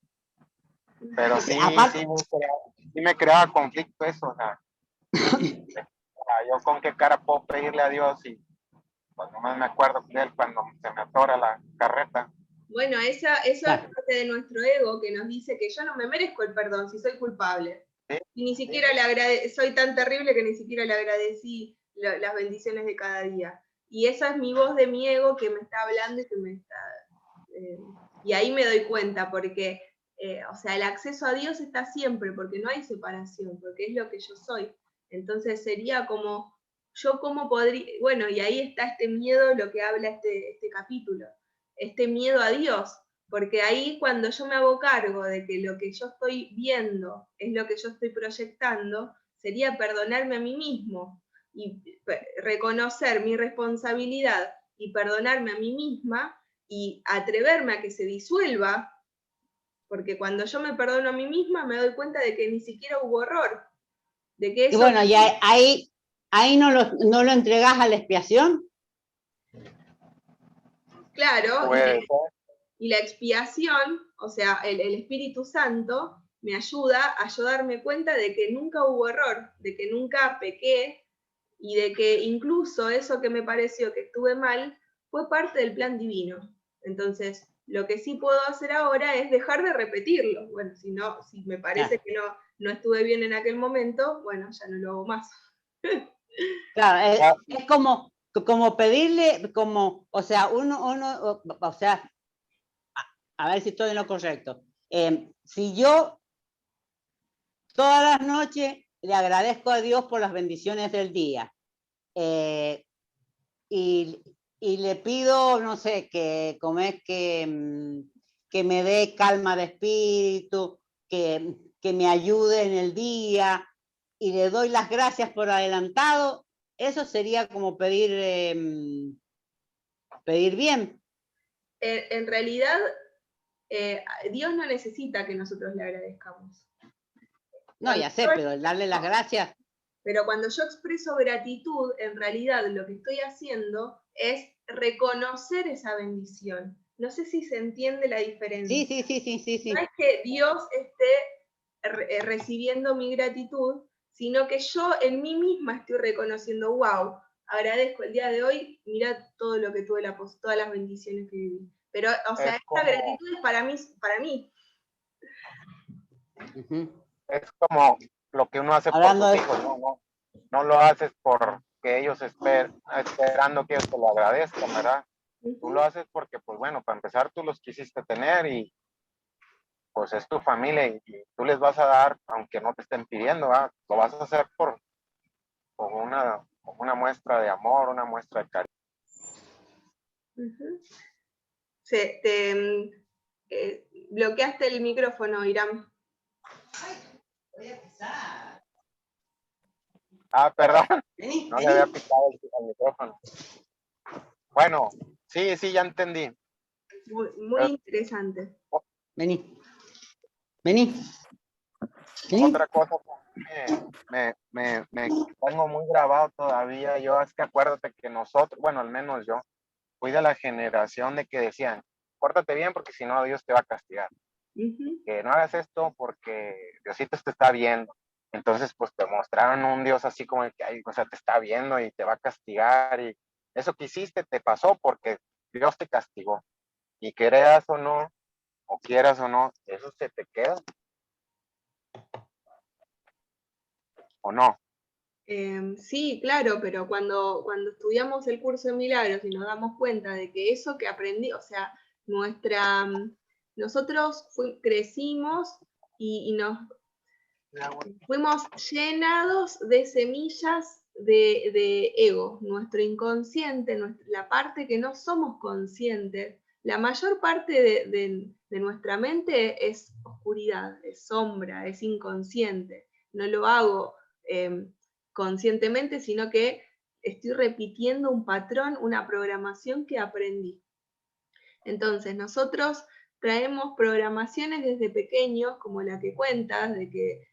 Speaker 2: pero
Speaker 3: Sí,
Speaker 2: sí,
Speaker 3: aparte,
Speaker 2: sí me creaba conflicto eso, o sea, yo con qué cara puedo pedirle a Dios y pues nomás me acuerdo de él cuando se me atora la carreta.
Speaker 1: Bueno, eso es parte de nuestro ego que nos dice que yo no me merezco el perdón si soy culpable.
Speaker 2: Sí,
Speaker 1: Y ni siquiera soy tan terrible que ni siquiera le agradecí las bendiciones de cada día. Y esa es mi voz de mi ego que me está hablando y que me está... y ahí me doy cuenta, porque, o sea, el acceso a Dios está siempre, porque no hay separación, porque es lo que yo soy. Entonces sería como, yo cómo podría, bueno, y ahí está este miedo, lo que habla este capítulo, este miedo a Dios, porque ahí cuando yo me hago cargo de que lo que yo estoy viendo es lo que yo estoy proyectando, sería perdonarme a mí mismo y reconocer mi responsabilidad y perdonarme a mí misma y atreverme a que se disuelva, porque cuando yo me perdono a mí misma me doy cuenta de que ni siquiera hubo error, de que
Speaker 3: y
Speaker 1: eso...
Speaker 3: bueno, ya ahí no lo entregás a la expiación.
Speaker 1: Claro,
Speaker 2: Pues,
Speaker 1: y la expiación, o sea, el Espíritu Santo me ayuda a yo darme cuenta de que nunca hubo error, de que nunca pequé y de que incluso eso que me pareció que estuve mal fue parte del plan divino. Entonces, lo que sí puedo hacer ahora es dejar de repetirlo. Bueno, si me parece que no estuve bien en aquel momento, bueno, ya no lo hago más.
Speaker 3: Claro, es como pedirle, o sea, o sea, a ver si estoy en lo correcto. Si yo todas las noches le agradezco a Dios por las bendiciones del día, y le pido, no sé, como es que me dé calma de espíritu, que me ayude en el día, y le doy las gracias por adelantado, eso sería como pedir bien.
Speaker 1: en realidad, Dios no necesita que nosotros le agradezcamos.
Speaker 3: No, ya sé, pero darle las gracias.
Speaker 1: Pero cuando yo expreso gratitud, en realidad lo que estoy haciendo es reconocer esa bendición. No sé si se entiende la diferencia.
Speaker 3: Sí.
Speaker 1: No es que Dios esté recibiendo mi gratitud, sino que yo en mí misma estoy reconociendo, wow, agradezco el día de hoy, mira todo lo que tuve, todas las bendiciones que viví. Pero, o sea, esta gratitud es para mí.
Speaker 2: Es como lo que uno hace
Speaker 3: Hablando
Speaker 2: por sus hijos, no lo haces porque ellos esperando que ellos te lo agradezcan, ¿verdad? Tú lo haces porque, pues bueno, para empezar tú los quisiste tener y pues es tu familia y tú les vas a dar, aunque no te estén pidiendo, ¿verdad? Lo vas a hacer por una muestra de amor, una muestra de cariño.
Speaker 1: Bloqueaste el micrófono, Irán.
Speaker 3: Voy a pisar.
Speaker 2: Perdón, no le había picado el micrófono. Bueno, sí, ya entendí.
Speaker 1: Muy interesante.
Speaker 3: Vení.
Speaker 2: Otra cosa que me tengo muy grabado todavía, yo es que acuérdate que nosotros, bueno, al menos yo, fui de la generación de que decían, pórtate bien porque si no Dios te va a castigar. Que no hagas esto porque Diosito te está viendo. Entonces, pues te mostraron un Dios así como el que, o sea, te está viendo y te va a castigar y eso que hiciste te pasó porque Dios te castigó. Y creas o no, o quieras o no, eso se te queda. ¿O no?
Speaker 1: Sí, claro, pero cuando estudiamos el curso de milagros y nos damos cuenta de que eso que aprendí, o sea, nosotros crecimos y nos fuimos llenados de semillas de ego, nuestro inconsciente, la parte que no somos conscientes. La mayor parte de nuestra mente es oscuridad, es sombra, es inconsciente. No lo hago conscientemente, sino que estoy repitiendo un patrón, una programación que aprendí. Entonces, nosotros traemos programaciones desde pequeños, como la que cuentas, de que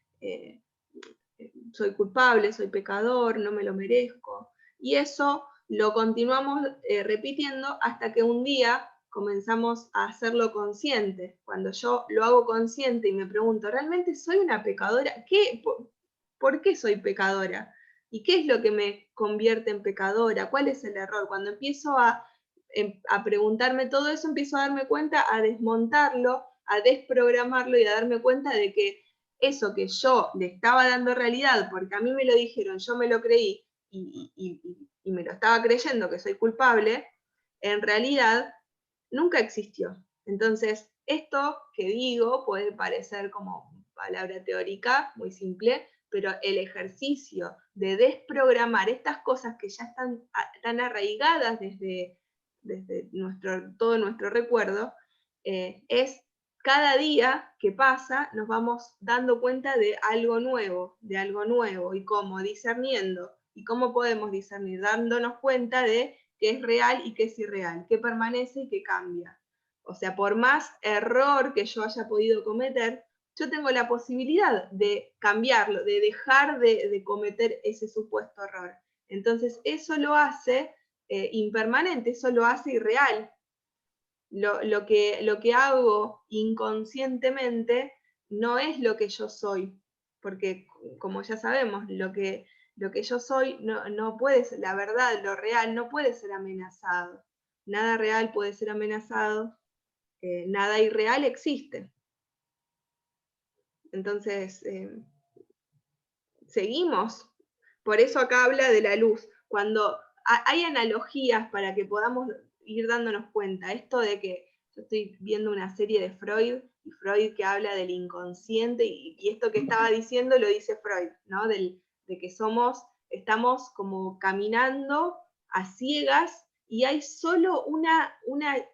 Speaker 1: soy culpable, soy pecador, no me lo merezco. Y eso lo continuamos repitiendo hasta que un día comenzamos a hacerlo consciente. Cuando yo lo hago consciente y me pregunto, ¿realmente soy una pecadora? ¿Por qué soy pecadora? ¿Y qué es lo que me convierte en pecadora? ¿Cuál es el error? Cuando empiezo a preguntarme todo eso, empiezo a darme cuenta, a desmontarlo, a desprogramarlo y a darme cuenta de que eso que yo le estaba dando realidad, porque a mí me lo dijeron, yo me lo creí y me lo estaba creyendo que soy culpable, en realidad nunca existió. Entonces, esto que digo puede parecer como palabra teórica, muy simple, pero el ejercicio de desprogramar estas cosas que ya están arraigadas desde todo nuestro recuerdo, es cada día que pasa nos vamos dando cuenta de algo nuevo, y cómo discerniendo, y cómo podemos discernir, dándonos cuenta de qué es real y qué es irreal, qué permanece y qué cambia. O sea, por más error que yo haya podido cometer, yo tengo la posibilidad de cambiarlo, de dejar de cometer ese supuesto error. Entonces, eso lo hace impermanente, eso lo hace irreal. Lo que hago inconscientemente no es lo que yo soy, porque como ya sabemos, lo que yo soy no puede ser, la verdad, lo real no puede ser amenazado. Nada real puede ser amenazado, nada irreal existe. Entonces, seguimos. Por eso acá habla de la luz. Cuando hay analogías para que podamos ir dándonos cuenta, esto de que yo estoy viendo una serie de Freud, y Freud que habla del inconsciente, y esto que estaba diciendo lo dice Freud, ¿no? De que estamos como caminando a ciegas y hay solo una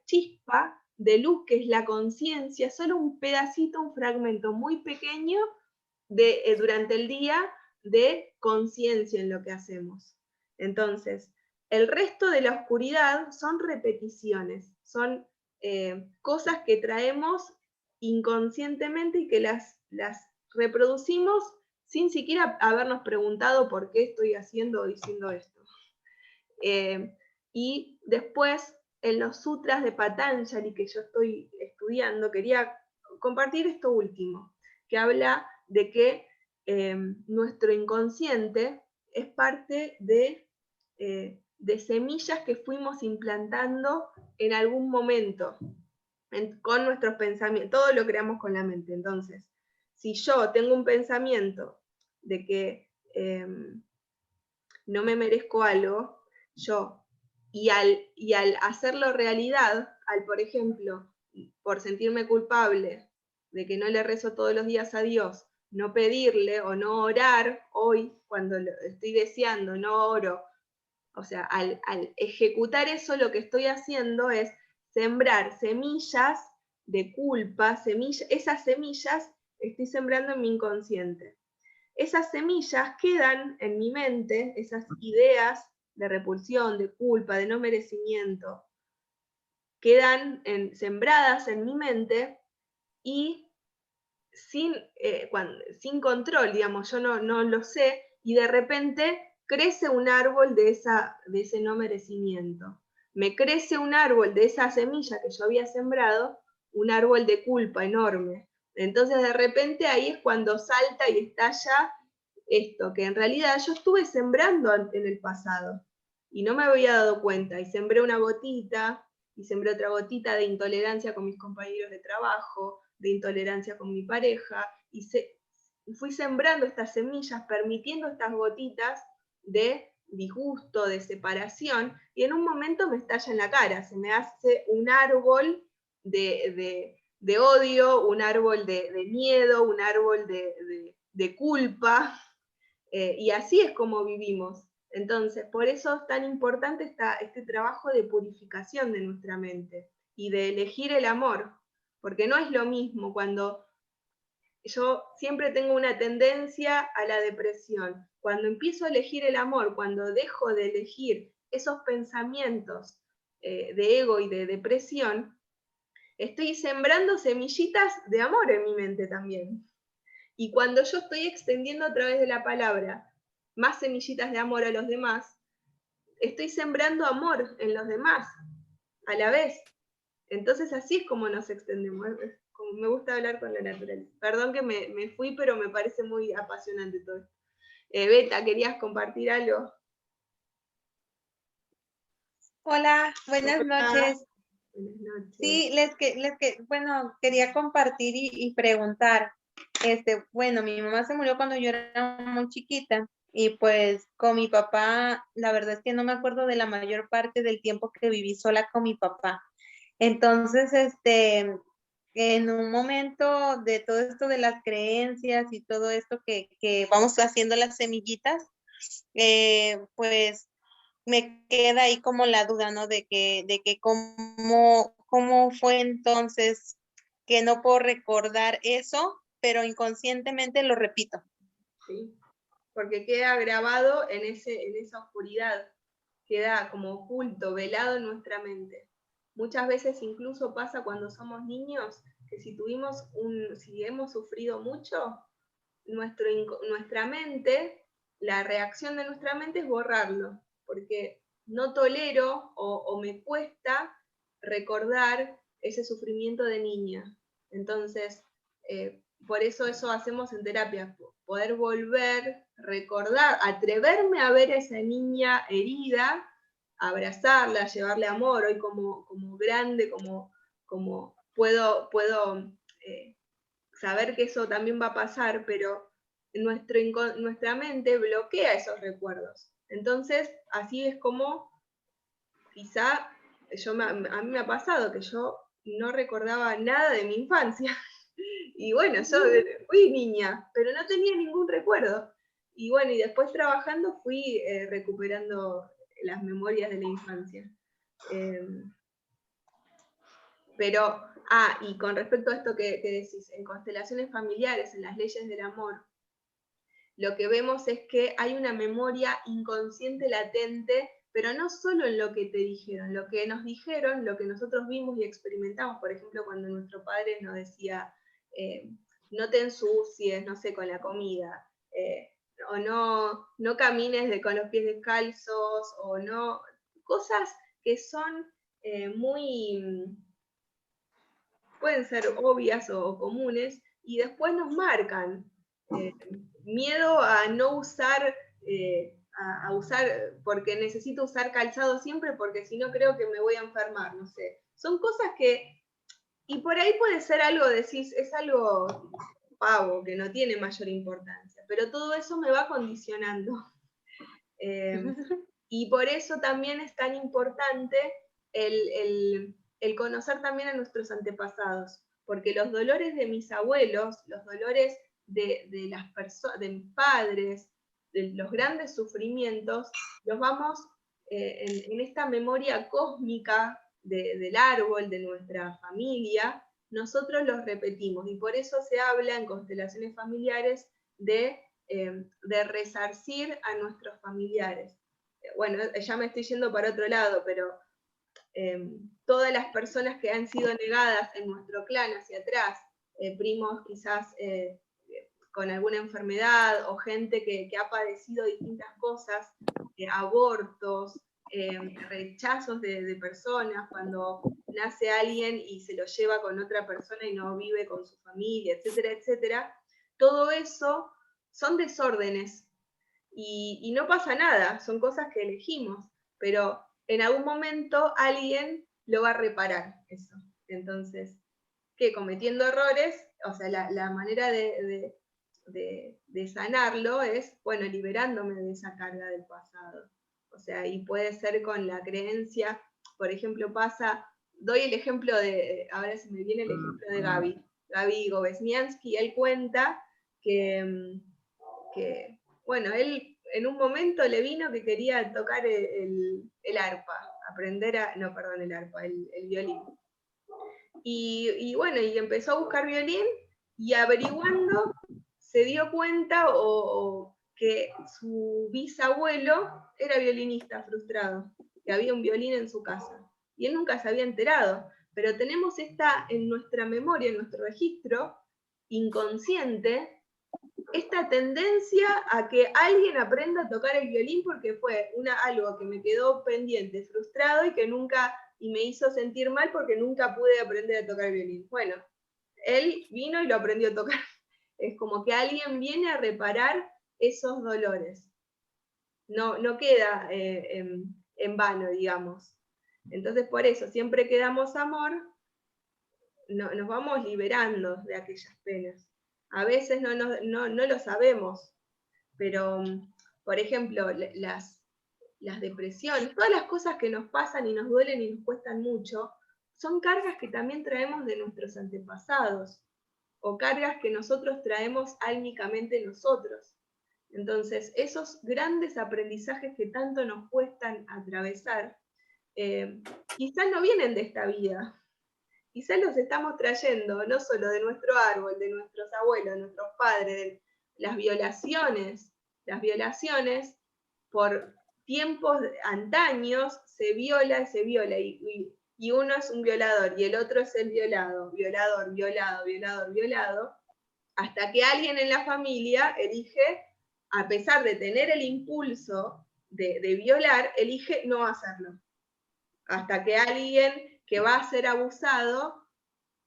Speaker 1: chispa de luz que es la conciencia, solo un pedacito, un fragmento muy pequeño durante el día de conciencia en lo que hacemos. Entonces, el resto de la oscuridad son repeticiones, son cosas que traemos inconscientemente y que las reproducimos sin siquiera habernos preguntado por qué estoy haciendo o diciendo esto. Y después, en los sutras de Patanjali que yo estoy estudiando, quería compartir esto último, que habla de que nuestro inconsciente es parte de semillas que fuimos implantando en algún momento, con nuestros pensamientos. Todo lo creamos con la mente. Entonces, si yo tengo un pensamiento de que no me merezco algo, y al hacerlo realidad, por ejemplo, por sentirme culpable de que no le rezo todos los días a Dios, no pedirle o no orar hoy, cuando lo estoy deseando, no oro. O sea, al ejecutar eso, lo que estoy haciendo es sembrar semillas de culpa, esas semillas estoy sembrando en mi inconsciente. Esas semillas quedan en mi mente, esas ideas de repulsión, de culpa, de no merecimiento, quedan sembradas en mi mente y sin control, digamos, yo no lo sé, y de repente crece un árbol de ese no merecimiento. Me crece un árbol de esa semilla que yo había sembrado, un árbol de culpa enorme. Entonces de repente ahí es cuando salta y estalla esto, que en realidad yo estuve sembrando en el pasado y no me había dado cuenta, y sembré una gotita, y sembré otra gotita de intolerancia con mis compañeros de trabajo, de intolerancia con mi pareja, y fui sembrando estas semillas, permitiendo estas gotitas de disgusto, de separación, y en un momento me estalla en la cara, se me hace un árbol de odio, un árbol de miedo, un árbol de culpa, y así es como vivimos. Entonces, por eso es tan importante este trabajo de purificación de nuestra mente y de elegir el amor, porque no es lo mismo cuando yo siempre tengo una tendencia a la depresión. Cuando empiezo a elegir el amor, cuando dejo de elegir esos pensamientos de ego y de depresión, estoy sembrando semillitas de amor en mi mente también. Y cuando yo estoy extendiendo a través de la palabra más semillitas de amor a los demás, estoy sembrando amor en los demás a la vez. Entonces así es como nos extendemos. Como me gusta hablar con la naturaleza. Perdón que me fui, pero me parece muy apasionante todo esto. Beta, ¿querías compartir algo?
Speaker 4: Hola, buenas noches.
Speaker 1: Buenas noches.
Speaker 4: Sí, bueno, quería compartir y preguntar. Bueno, mi mamá se murió cuando yo era muy chiquita y pues con mi papá, la verdad es que no me acuerdo de la mayor parte del tiempo que viví sola con mi papá. Entonces, en un momento de todo esto de las creencias y todo esto que vamos haciendo las semillitas, pues me queda ahí como la duda, ¿no? De que cómo fue entonces que no puedo recordar eso, pero inconscientemente lo repito.
Speaker 1: Sí, porque queda grabado en esa oscuridad, queda como oculto, velado en nuestra mente. Muchas veces incluso pasa cuando somos niños, que si hemos sufrido mucho, nuestra mente, la reacción de nuestra mente es borrarlo, porque no tolero o me cuesta recordar ese sufrimiento de niña. Entonces, por eso hacemos en terapia, poder volver, recordar, atreverme a ver a esa niña herida, abrazarla, llevarle amor, hoy como grande, como puedo saber que eso también va a pasar, pero nuestra mente bloquea esos recuerdos. Entonces, así es como quizá a mí me ha pasado que yo no recordaba nada de mi infancia. Y bueno, yo fui niña, pero no tenía ningún recuerdo. Y bueno, y después trabajando fui recuperando las memorias de la infancia. Pero, y con respecto a esto que decís, en constelaciones familiares, en las leyes del amor, lo que vemos es que hay una memoria inconsciente latente, pero no solo en lo que te dijeron, lo que nos dijeron, lo que nosotros vimos y experimentamos, por ejemplo, cuando nuestro padre nos decía, no te ensucies, no sé, con la comida, o no camines con los pies descalzos, o no, cosas que son pueden ser obvias o comunes, y después nos marcan. Miedo a no usar, a usar, porque necesito usar calzado siempre, porque si no creo que me voy a enfermar, no sé. Son cosas que, y por ahí puede ser algo, decís, es algo pavo, que no tiene mayor importancia, pero todo eso me va condicionando. Y por eso también es tan importante el conocer también a nuestros antepasados, porque los dolores de mis abuelos, los dolores de las personas, de mis padres, de los grandes sufrimientos, los vamos en esta memoria cósmica del árbol, de nuestra familia, nosotros los repetimos, y por eso se habla en constelaciones familiares de resarcir a nuestros familiares. Bueno, ya me estoy yendo para otro lado, pero todas las personas que han sido negadas en nuestro clan hacia atrás, primos quizás con alguna enfermedad, o gente que ha padecido distintas cosas, abortos, rechazos de personas, cuando nace alguien y se lo lleva con otra persona y no vive con su familia, etcétera, etcétera, todo eso son desórdenes. Y no pasa nada, son cosas que elegimos, pero en algún momento alguien lo va a reparar eso. Entonces, que cometiendo errores, o sea, la manera de sanarlo es, bueno, liberándome de esa carga del pasado. O sea, y puede ser con la creencia, por ejemplo, doy el ejemplo ahora se me viene el ejemplo de Gaby Govesniansky, él cuenta que bueno, él en un momento le vino que quería tocar el arpa, el violín. Y bueno, y empezó a buscar violín, y averiguando se dio cuenta que su bisabuelo era violinista frustrado, que había un violín en su casa. Y él nunca se había enterado, pero tenemos en nuestra memoria, en nuestro registro inconsciente, esta tendencia a que alguien aprenda a tocar el violín porque fue algo que me quedó pendiente, frustrado, y me hizo sentir mal porque nunca pude aprender a tocar el violín. Bueno, él vino y lo aprendió a tocar. Es como que alguien viene a reparar esos dolores. No queda en vano, digamos. Entonces, por eso, siempre que damos amor, nos vamos liberando de aquellas penas. A veces no lo sabemos, pero, por ejemplo, las depresiones, todas las cosas que nos pasan y nos duelen y nos cuestan mucho, son cargas que también traemos de nuestros antepasados, o cargas que nosotros traemos álmicamente nosotros. Entonces, esos grandes aprendizajes que tanto nos cuestan atravesar, quizás no vienen de esta vida, quizás los estamos trayendo no solo de nuestro árbol, de nuestros abuelos, de nuestros padres, de las violaciones por tiempos antaños se viola, y uno es un violador y el otro es el violado, hasta que alguien en la familia elige, a pesar de tener el impulso de violar, elige no hacerlo. Hasta que alguien que va a ser abusado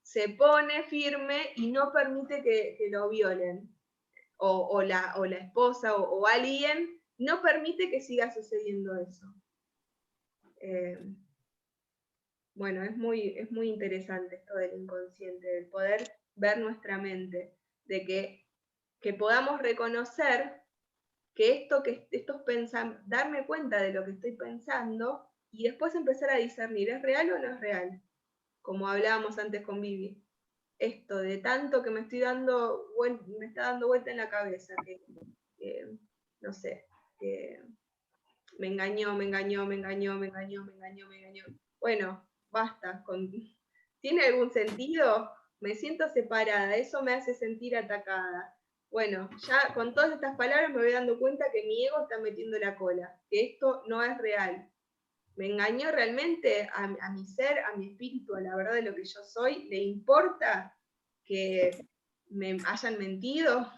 Speaker 1: se pone firme y no permite que lo violen. O la esposa o alguien no permite que siga sucediendo eso. Bueno, es muy interesante esto del inconsciente, del poder ver nuestra mente, de que podamos reconocer que darme cuenta de lo que estoy pensando y después empezar a discernir, ¿es real o no es real? Como hablábamos antes con Vivi. Esto de tanto que me está dando vuelta en la cabeza, no sé, que me engañó. Bueno, basta. ¿Tiene algún sentido? Me siento separada, eso me hace sentir atacada. Bueno, ya con todas estas palabras me voy dando cuenta que mi ego está metiendo la cola, que esto no es real. me engañó realmente a mi ser, a mi espíritu, a la verdad de lo que yo soy, ¿le importa que me hayan mentido?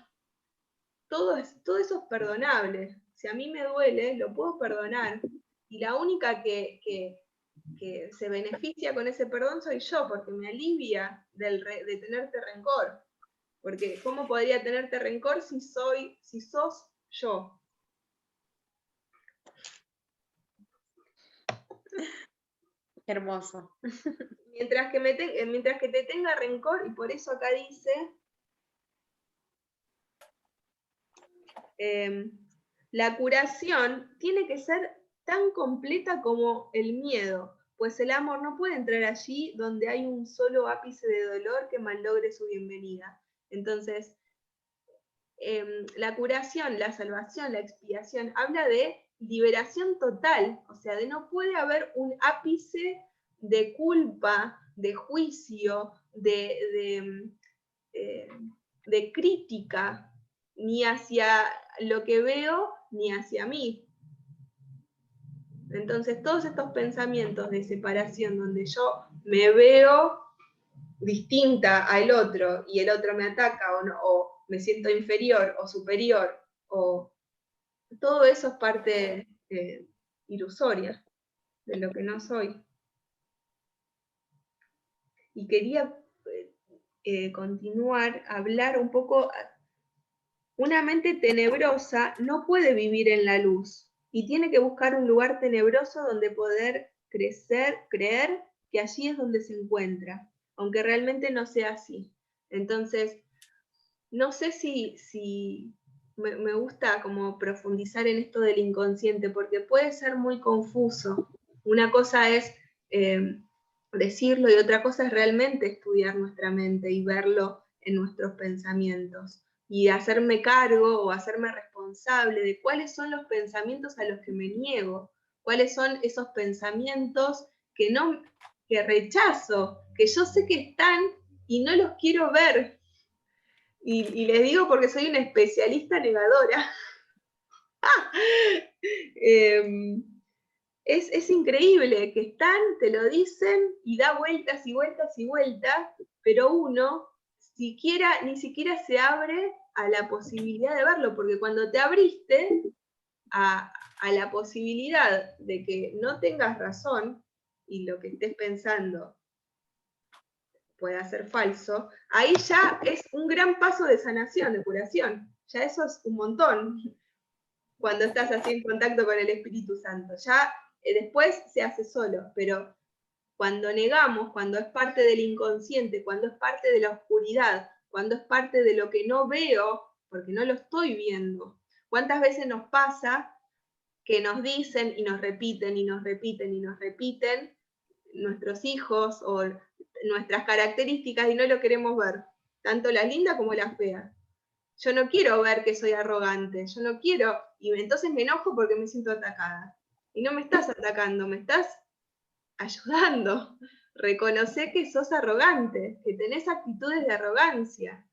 Speaker 1: Todo eso es perdonable. Si a mí me duele, lo puedo perdonar. Y la única que se beneficia con ese perdón soy yo, porque me alivia de tenerte rencor. Porque ¿cómo podría tenerte rencor si sos yo?
Speaker 4: Hermoso.
Speaker 1: Mientras que te tenga rencor, y por eso acá dice, la curación tiene que ser tan completa como el miedo, pues el amor no puede entrar allí donde hay un solo ápice de dolor que malogre su bienvenida. Entonces, la curación, la salvación, la expiación, habla de liberación total, o sea, de no puede haber un ápice de culpa, de juicio, de crítica, ni hacia lo que veo, ni hacia mí. Entonces, todos estos pensamientos de separación, donde yo me veo distinta al otro y el otro me ataca o me siento inferior o superior, o todo eso es parte ilusoria de lo que no soy. Y quería continuar a hablar un poco. Una mente tenebrosa no puede vivir en la luz y tiene que buscar un lugar tenebroso donde poder creer que allí es donde se encuentra, aunque realmente no sea así. Entonces, no sé si me gusta como profundizar en esto del inconsciente, porque puede ser muy confuso. Una cosa es decirlo y otra cosa es realmente estudiar nuestra mente y verlo en nuestros pensamientos y hacerme cargo o hacerme responsable de cuáles son los pensamientos a los que me niego, cuáles son esos pensamientos que rechazo, que yo sé que están y no los quiero ver. Y les digo porque soy una especialista negadora. Es increíble que están, te lo dicen y da vueltas y vueltas y vueltas, pero uno ni siquiera se abre a la posibilidad de verlo, porque cuando te abriste a la posibilidad de que no tengas razón y lo que estés pensando pueda ser falso, ahí ya es un gran paso de sanación, de curación. Ya eso es un montón cuando estás así en contacto con el Espíritu Santo. Ya después se hace solo, pero cuando negamos, cuando es parte del inconsciente, cuando es parte de la oscuridad, cuando es parte de lo que no veo, porque no lo estoy viendo. ¿Cuántas veces nos pasa que nos dicen y nos repiten y nos repiten y nos repiten nuestros hijos o nuestras características y no lo queremos ver, tanto la linda como la fea? Yo no quiero ver que soy arrogante, yo no quiero, y entonces me enojo porque me siento atacada. Y no me estás atacando, me estás ayudando. Reconoce que sos arrogante, que tenés actitudes de arrogancia.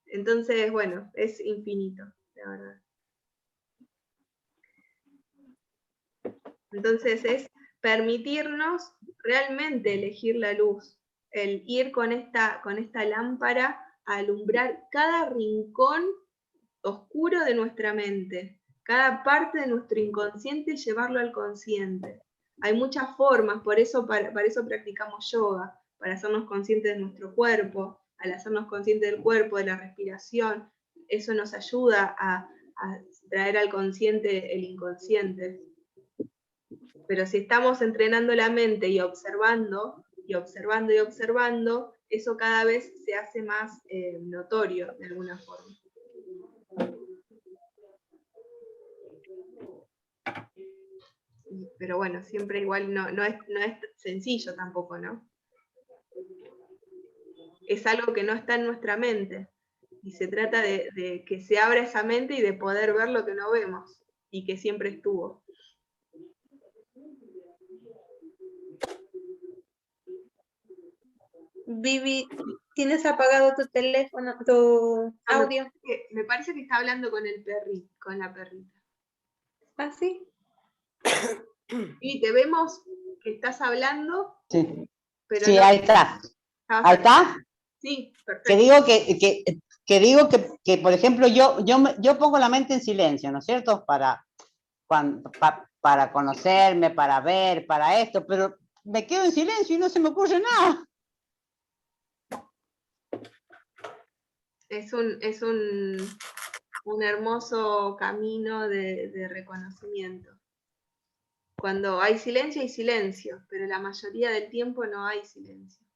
Speaker 1: Entonces, bueno, es infinito, la verdad. Entonces es permitirnos realmente elegir la luz, el ir con esta lámpara a alumbrar cada rincón oscuro de nuestra mente, cada parte de nuestro inconsciente y llevarlo al consciente. Hay muchas formas, para eso practicamos yoga, para hacernos conscientes de nuestro cuerpo. Al hacernos conscientes del cuerpo, de la respiración, eso nos ayuda a traer al consciente el inconsciente. Pero si estamos entrenando la mente y observando, y observando, y observando, eso cada vez se hace más notorio de alguna forma. Pero bueno, siempre igual no es sencillo tampoco, ¿no? Es algo que no está en nuestra mente. Y se trata de que se abra esa mente y de poder ver lo que no vemos y que siempre estuvo.
Speaker 4: Vivi, ¿tienes apagado tu teléfono, tu audio?
Speaker 1: Me parece que está hablando con el perrito, con la perrita.
Speaker 4: ¿Ah, sí?
Speaker 1: Y te vemos que estás hablando,
Speaker 3: Sí,
Speaker 1: pero
Speaker 3: sí,
Speaker 1: no
Speaker 3: ahí está.
Speaker 1: estabas
Speaker 3: Ahí está.
Speaker 1: Sí, perfecto.
Speaker 3: Que digo que digo que, por ejemplo, yo pongo la mente en silencio, ¿no es cierto? Para conocerme, para ver, para esto, pero me quedo en silencio y no se me ocurre nada.
Speaker 1: Es un hermoso camino de reconocimiento. Cuando hay silencio, pero la mayoría del tiempo no hay silencio.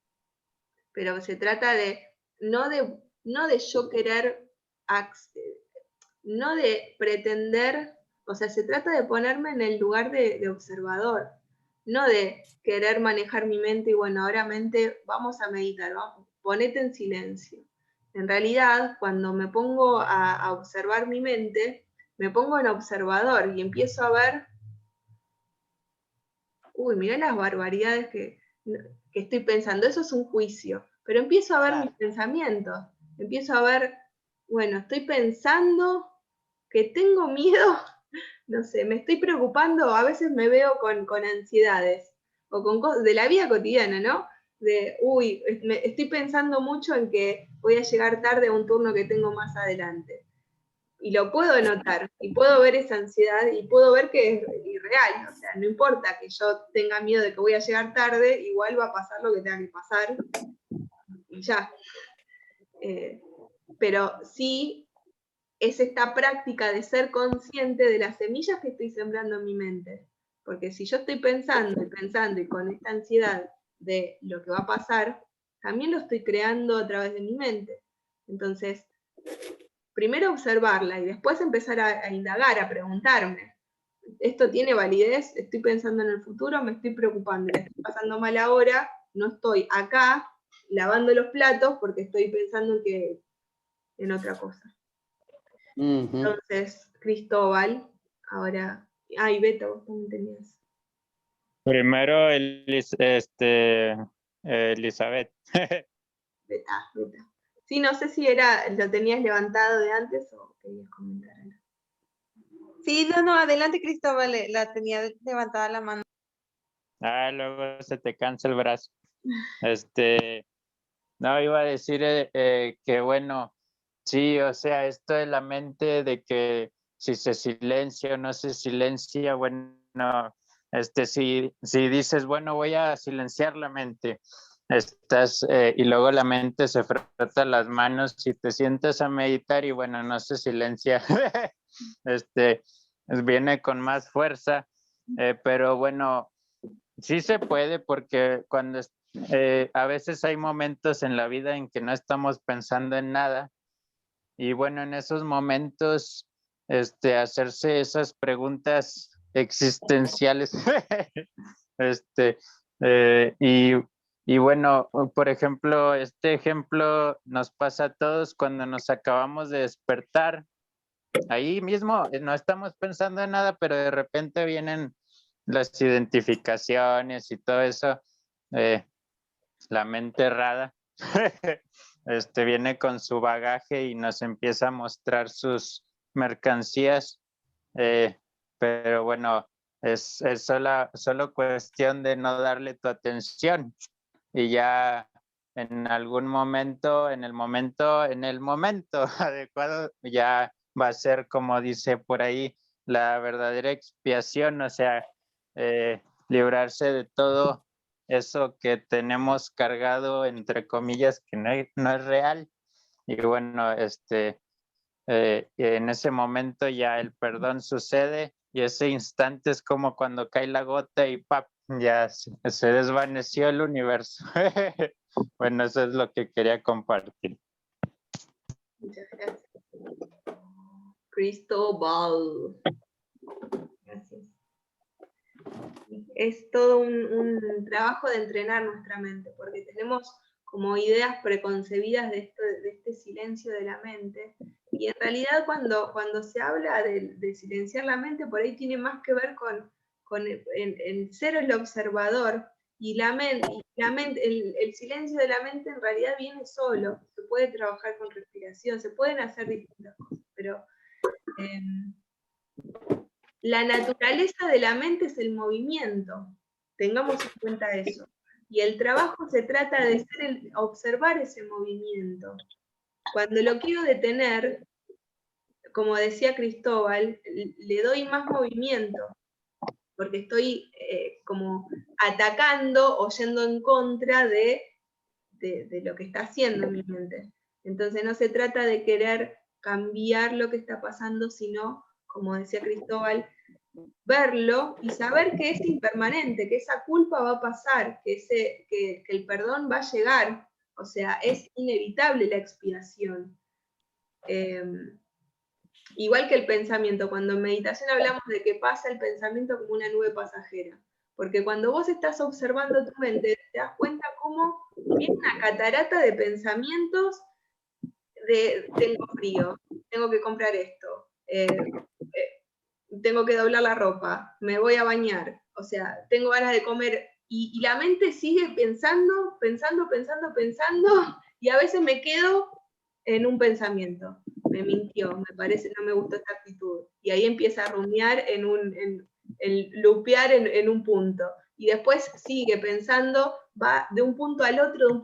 Speaker 1: Pero se trata no de yo querer, no de pretender, o sea, se trata de ponerme en el lugar de observador, no de querer manejar mi mente y bueno, ahora mente, vamos a meditar, vamos, ponete en silencio. En realidad, cuando me pongo a observar mi mente, me pongo en observador y empiezo a ver, uy, mirá las barbaridades que estoy pensando, eso es un juicio, pero empiezo a ver mis pensamientos, empiezo a ver, bueno, estoy pensando que tengo miedo, no sé, me estoy preocupando, a veces me veo con ansiedades, o con cosas de la vida cotidiana, ¿no? De, uy, estoy pensando mucho en que voy a llegar tarde a un turno que tengo más adelante. Y lo puedo notar, y puedo ver esa ansiedad, y puedo ver que es irreal, o sea, no importa que yo tenga miedo de que voy a llegar tarde, igual va a pasar lo que tenga que pasar, y ya. Pero sí es esta práctica de ser consciente de las semillas que estoy sembrando en mi mente. Porque si yo estoy pensando y con esta ansiedad de lo que va a pasar, también lo estoy creando a través de mi mente. Entonces, primero observarla y después empezar a indagar, a preguntarme, ¿esto tiene validez? ¿Estoy pensando en el futuro? ¿Me estoy preocupando? ¿La estoy pasando mal ahora? No estoy acá lavando los platos porque estoy pensando en otra cosa. Entonces, Cristóbal, ahora, ay, Beto, vos también tenías.
Speaker 5: Primero, Elizabeth.
Speaker 1: Beta. Sí, no sé si lo tenías levantado de antes o querías comentar algo.
Speaker 4: Sí, no, adelante Cristóbal, la tenía levantada la mano.
Speaker 5: Luego se te cansa el brazo. No, iba a decir que bueno, sí, o sea, esto de la mente de que si se silencia o no se silencia, bueno, si dices, bueno, voy a silenciar la mente, y luego la mente se frota las manos y te sientas a meditar y bueno, no se silencia, viene con más fuerza, pero bueno, sí se puede porque a veces hay momentos en la vida en que no estamos pensando en nada y bueno, en esos momentos, hacerse esas preguntas existenciales, este, eh, y, y bueno, por ejemplo, este ejemplo nos pasa a todos cuando nos acabamos de despertar. Ahí mismo no estamos pensando en nada, pero de repente vienen las identificaciones y todo eso, la mente errada, viene con su bagaje y nos empieza a mostrar sus mercancías, pero bueno, es solo cuestión de no darle tu atención y ya en algún momento, en el momento adecuado, ya va a ser como dice por ahí, la verdadera expiación, o sea, librarse de todo eso que tenemos cargado, entre comillas, que no es real. Y bueno, en ese momento ya el perdón sucede y ese instante es como cuando cae la gota y ¡pap! Ya se desvaneció el universo. Bueno, eso es lo que quería compartir.
Speaker 1: Muchas gracias. Cristóbal. Gracias. Es todo un trabajo de entrenar nuestra mente, porque tenemos como ideas preconcebidas de este silencio de la mente, y en realidad cuando se habla de silenciar la mente, por ahí tiene más que ver con el ser el observador, y el silencio de la mente en realidad viene solo, se puede trabajar con respiración, se pueden hacer distintas cosas, pero la naturaleza de la mente es el movimiento. Tengamos en cuenta eso. Y el trabajo se trata de observar ese movimiento. Cuando lo quiero detener, como decía Cristóbal, le doy más movimiento, porque estoy como atacando o yendo en contra de lo que está haciendo mi mente. Entonces no se trata de querer cambiar lo que está pasando, sino, como decía Cristóbal, verlo y saber que es impermanente, que esa culpa va a pasar, que el perdón va a llegar, o sea, es inevitable la expiación. Igual que el pensamiento, cuando en meditación hablamos de que pasa el pensamiento como una nube pasajera, porque cuando vos estás observando tu mente, te das cuenta cómo viene una catarata de pensamientos tengo frío, tengo que comprar esto, tengo que doblar la ropa, me voy a bañar, o sea, tengo ganas de comer, y la mente sigue pensando, y a veces me quedo en un pensamiento. Me mintió, me parece, no me gustó esta actitud. Y ahí empieza a rumiar lupear en un punto. Y después sigue pensando, va de un punto al otro,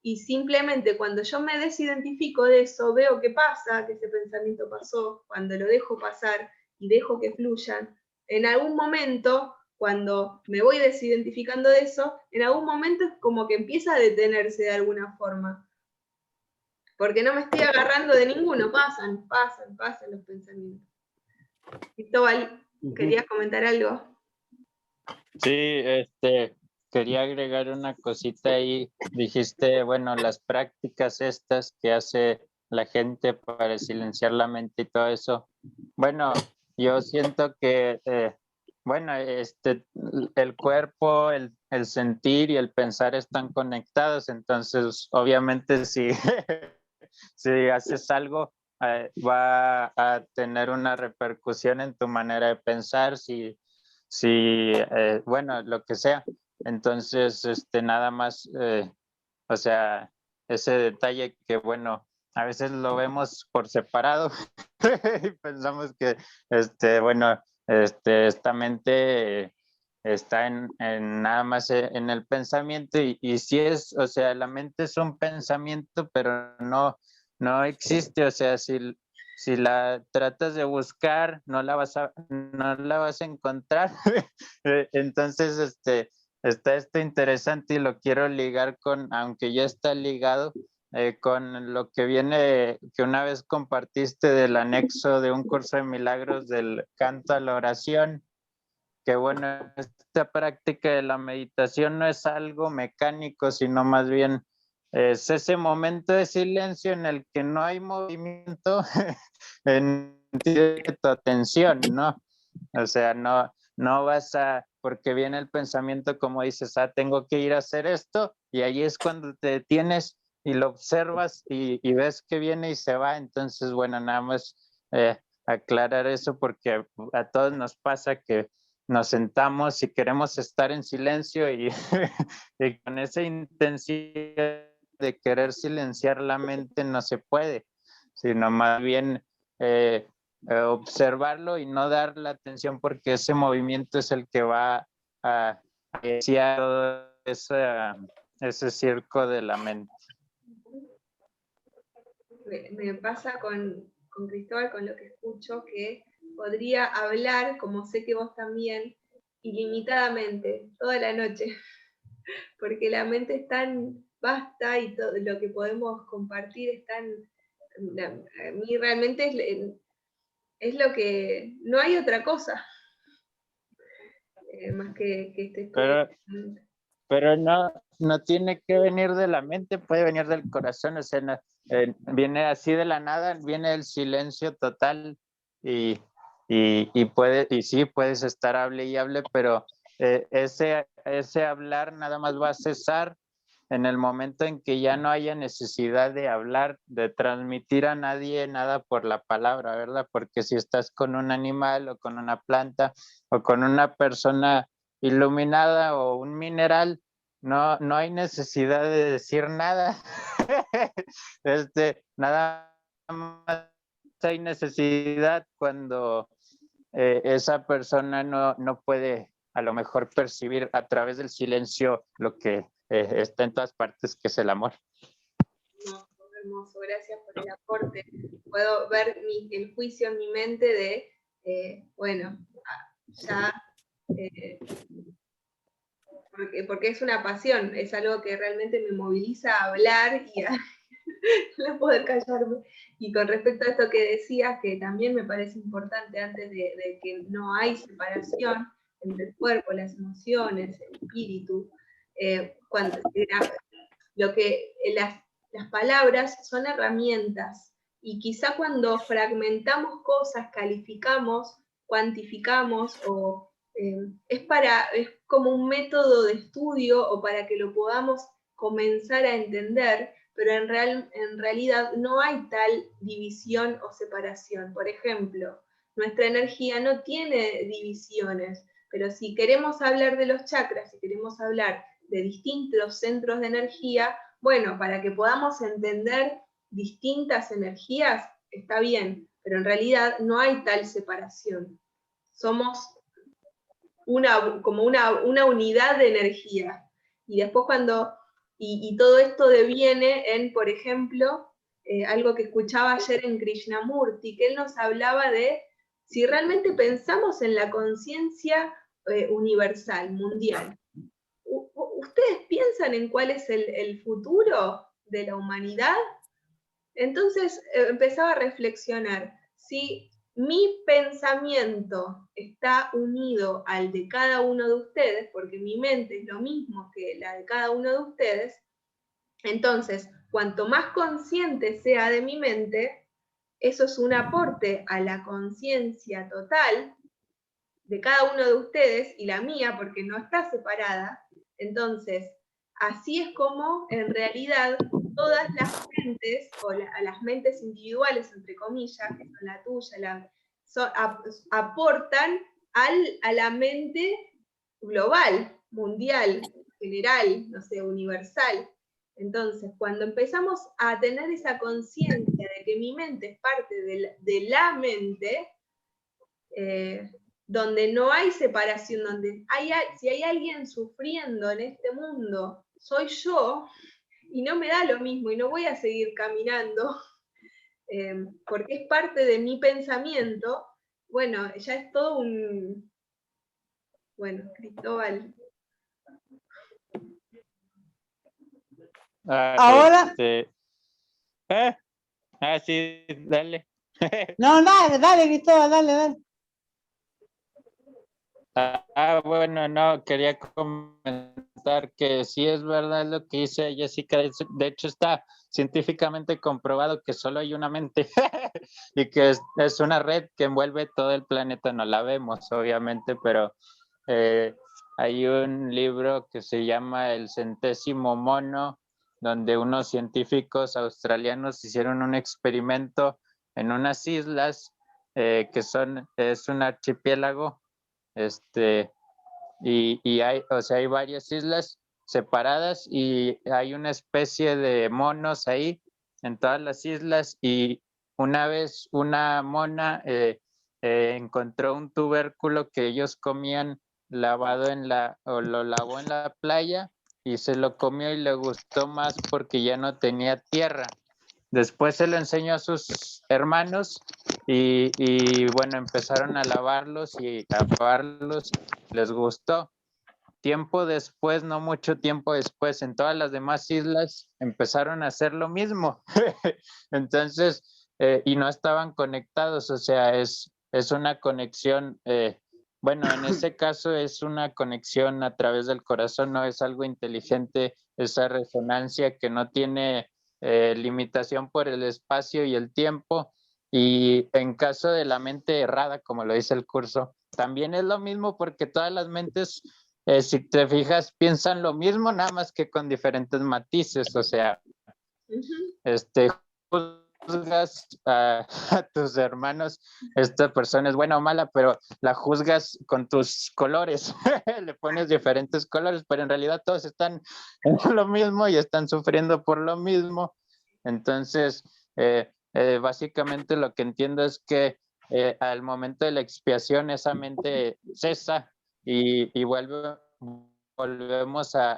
Speaker 1: y simplemente cuando yo me desidentifico de eso, veo qué pasa, que ese pensamiento pasó, cuando lo dejo pasar y dejo que fluyan, en algún momento, cuando me voy desidentificando de eso, en algún momento es como que empieza a detenerse de alguna forma. Porque no me estoy agarrando de ninguno, pasan los pensamientos. Cristóbal, ¿querías comentar algo?
Speaker 5: Sí, quería agregar una cosita ahí. Dijiste, bueno, las prácticas estas que hace la gente para silenciar la mente y todo eso. Bueno, yo siento que, bueno, el cuerpo, el sentir y el pensar están conectados, entonces obviamente si, si haces algo, va a tener una repercusión en tu manera de pensar, bueno, lo que sea. Entonces, nada más, o sea, ese detalle que, bueno, a veces lo vemos por separado y pensamos que, bueno, esta mente está en nada más en el pensamiento y sí es, o sea, la mente es un pensamiento, pero no existe, o sea, si la tratas de buscar, no la vas a encontrar. Entonces, está esto interesante y lo quiero ligar con, aunque ya está ligado, con lo que viene, que una vez compartiste del anexo de un curso de milagros del canto a la oración, que bueno, esta práctica de la meditación no es algo mecánico, sino más bien es ese momento de silencio en el que no hay movimiento en tu atención, ¿no? O sea, no vas porque viene el pensamiento como dices, tengo que ir a hacer esto, y ahí es cuando te detienes y lo observas y ves que viene y se va. Entonces, bueno, nada más aclarar eso porque a todos nos pasa que nos sentamos y queremos estar en silencio y, y con esa intención de querer silenciar la mente no se puede, sino más bien observarlo y no dar la atención porque ese movimiento es el que va a iniciar todo ese circo de la mente.
Speaker 1: Me pasa con Cristóbal, con lo que escucho, que podría hablar, como sé que vos también, ilimitadamente, toda la noche, porque la mente es tan vasta y todo lo que podemos compartir es tan... A mí realmente es lo que... No hay otra cosa más que este estudio.
Speaker 5: Pero no tiene que venir de la mente, puede venir del corazón, o sea, viene así de la nada, viene el silencio total y sí, puedes estar hable y hable, pero ese hablar nada más va a cesar en el momento en que ya no haya necesidad de hablar, de transmitir a nadie nada por la palabra, ¿verdad? Porque si estás con un animal o con una planta o con una persona iluminada o un mineral, no hay necesidad de decir nada. Nada más hay necesidad cuando esa persona no puede a lo mejor percibir a través del silencio lo que está en todas partes, que es el amor.
Speaker 1: Hermoso, hermoso, gracias por el aporte. Puedo ver el juicio en mi mente de, bueno, ya, porque es una pasión, es algo que realmente me moviliza a hablar y a no poder callarme. Y con respecto a esto que decías, que también me parece importante antes de que no hay separación entre el cuerpo, las emociones, el espíritu, las palabras son herramientas y quizá cuando fragmentamos cosas, calificamos, cuantificamos es como un método de estudio o para que lo podamos comenzar a entender, pero en realidad no hay tal división o separación. Por ejemplo, nuestra energía no tiene divisiones, pero si queremos hablar de los chakras, si queremos hablar de distintos centros de energía, bueno, para que podamos entender distintas energías, está bien, pero en realidad no hay tal separación. Somos como una unidad de energía. Y después y todo esto deviene en, por ejemplo, algo que escuchaba ayer en Krishnamurti, que él nos hablaba de si realmente pensamos en la conciencia universal, mundial. ¿Ustedes piensan en cuál es el futuro de la humanidad? Entonces empezaba a reflexionar, si mi pensamiento está unido al de cada uno de ustedes, porque mi mente es lo mismo que la de cada uno de ustedes, entonces, cuanto más consciente sea de mi mente, eso es un aporte a la conciencia total de cada uno de ustedes y la mía, porque no está separada. Entonces, así es como en realidad todas las mentes, o las mentes individuales, entre comillas, que son la tuya, aportan a la mente global, mundial, general, no sé, universal. Entonces, cuando empezamos a tener esa conciencia de que mi mente es parte de la mente, donde no hay separación, donde si hay alguien sufriendo en este mundo, soy yo, y no me da lo mismo, y no voy a seguir caminando, porque es parte de mi pensamiento, bueno, ya es todo un... Bueno, Cristóbal.
Speaker 3: Ahora...
Speaker 5: Sí, dale.
Speaker 3: No, dale, Cristóbal, dale.
Speaker 5: Bueno, no, quería comentar que sí es verdad lo que dice Jessica. De hecho, está científicamente comprobado que solo hay una mente y que es una red que envuelve todo el planeta. No la vemos, obviamente, pero hay un libro que se llama El Centésimo Mono, donde unos científicos australianos hicieron un experimento en unas islas es un archipiélago. Hay varias islas separadas y hay una especie de monos ahí en todas las islas, y una vez una mona encontró un tubérculo que ellos comían lo lavó en la playa y se lo comió y le gustó más porque ya no tenía tierra. Después se lo enseñó a sus hermanos y bueno, empezaron a lavarlos y a lavarlos, les gustó. Tiempo después, no mucho tiempo después, en todas las demás islas empezaron a hacer lo mismo. Entonces, y no estaban conectados, o sea, es una conexión, bueno, en ese caso es una conexión a través del corazón, no es algo inteligente, esa resonancia que no tiene limitación por el espacio y el tiempo. Y en caso de la mente errada, como lo dice el curso, también es lo mismo, porque todas las mentes, si te fijas, piensan lo mismo, nada más que con diferentes matices. O sea, juzgas a tus hermanos, esta persona es buena o mala, pero la juzgas con tus colores, le pones diferentes colores, pero en realidad todos están en lo mismo y están sufriendo por lo mismo. Entonces, básicamente lo que entiendo es que al momento de la expiación esa mente cesa y volvemos a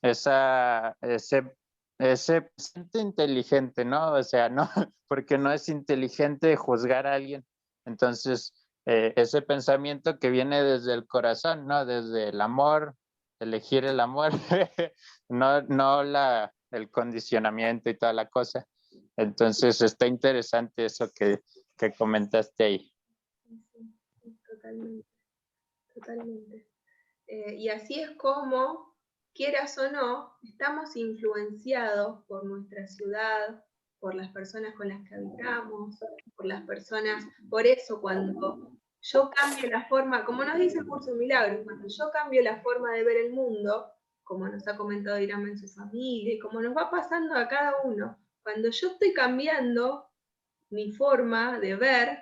Speaker 5: ese pensamiento inteligente, ¿no? O sea, no, porque no es inteligente juzgar a alguien. Entonces, ese pensamiento que viene desde el corazón, ¿no? Desde el amor, elegir el amor, no el condicionamiento y toda la cosa. Entonces, está interesante eso que comentaste ahí.
Speaker 1: Sí, totalmente, totalmente. Y así es como, quieras o no, estamos influenciados por nuestra ciudad, por las personas con las que habitamos, por las personas. Por eso cuando yo cambio la forma, como nos dice el curso de Milagros, cuando yo cambio la forma de ver el mundo, como nos ha comentado Irama en su familia, y como nos va pasando a cada uno, cuando yo estoy cambiando mi forma de ver,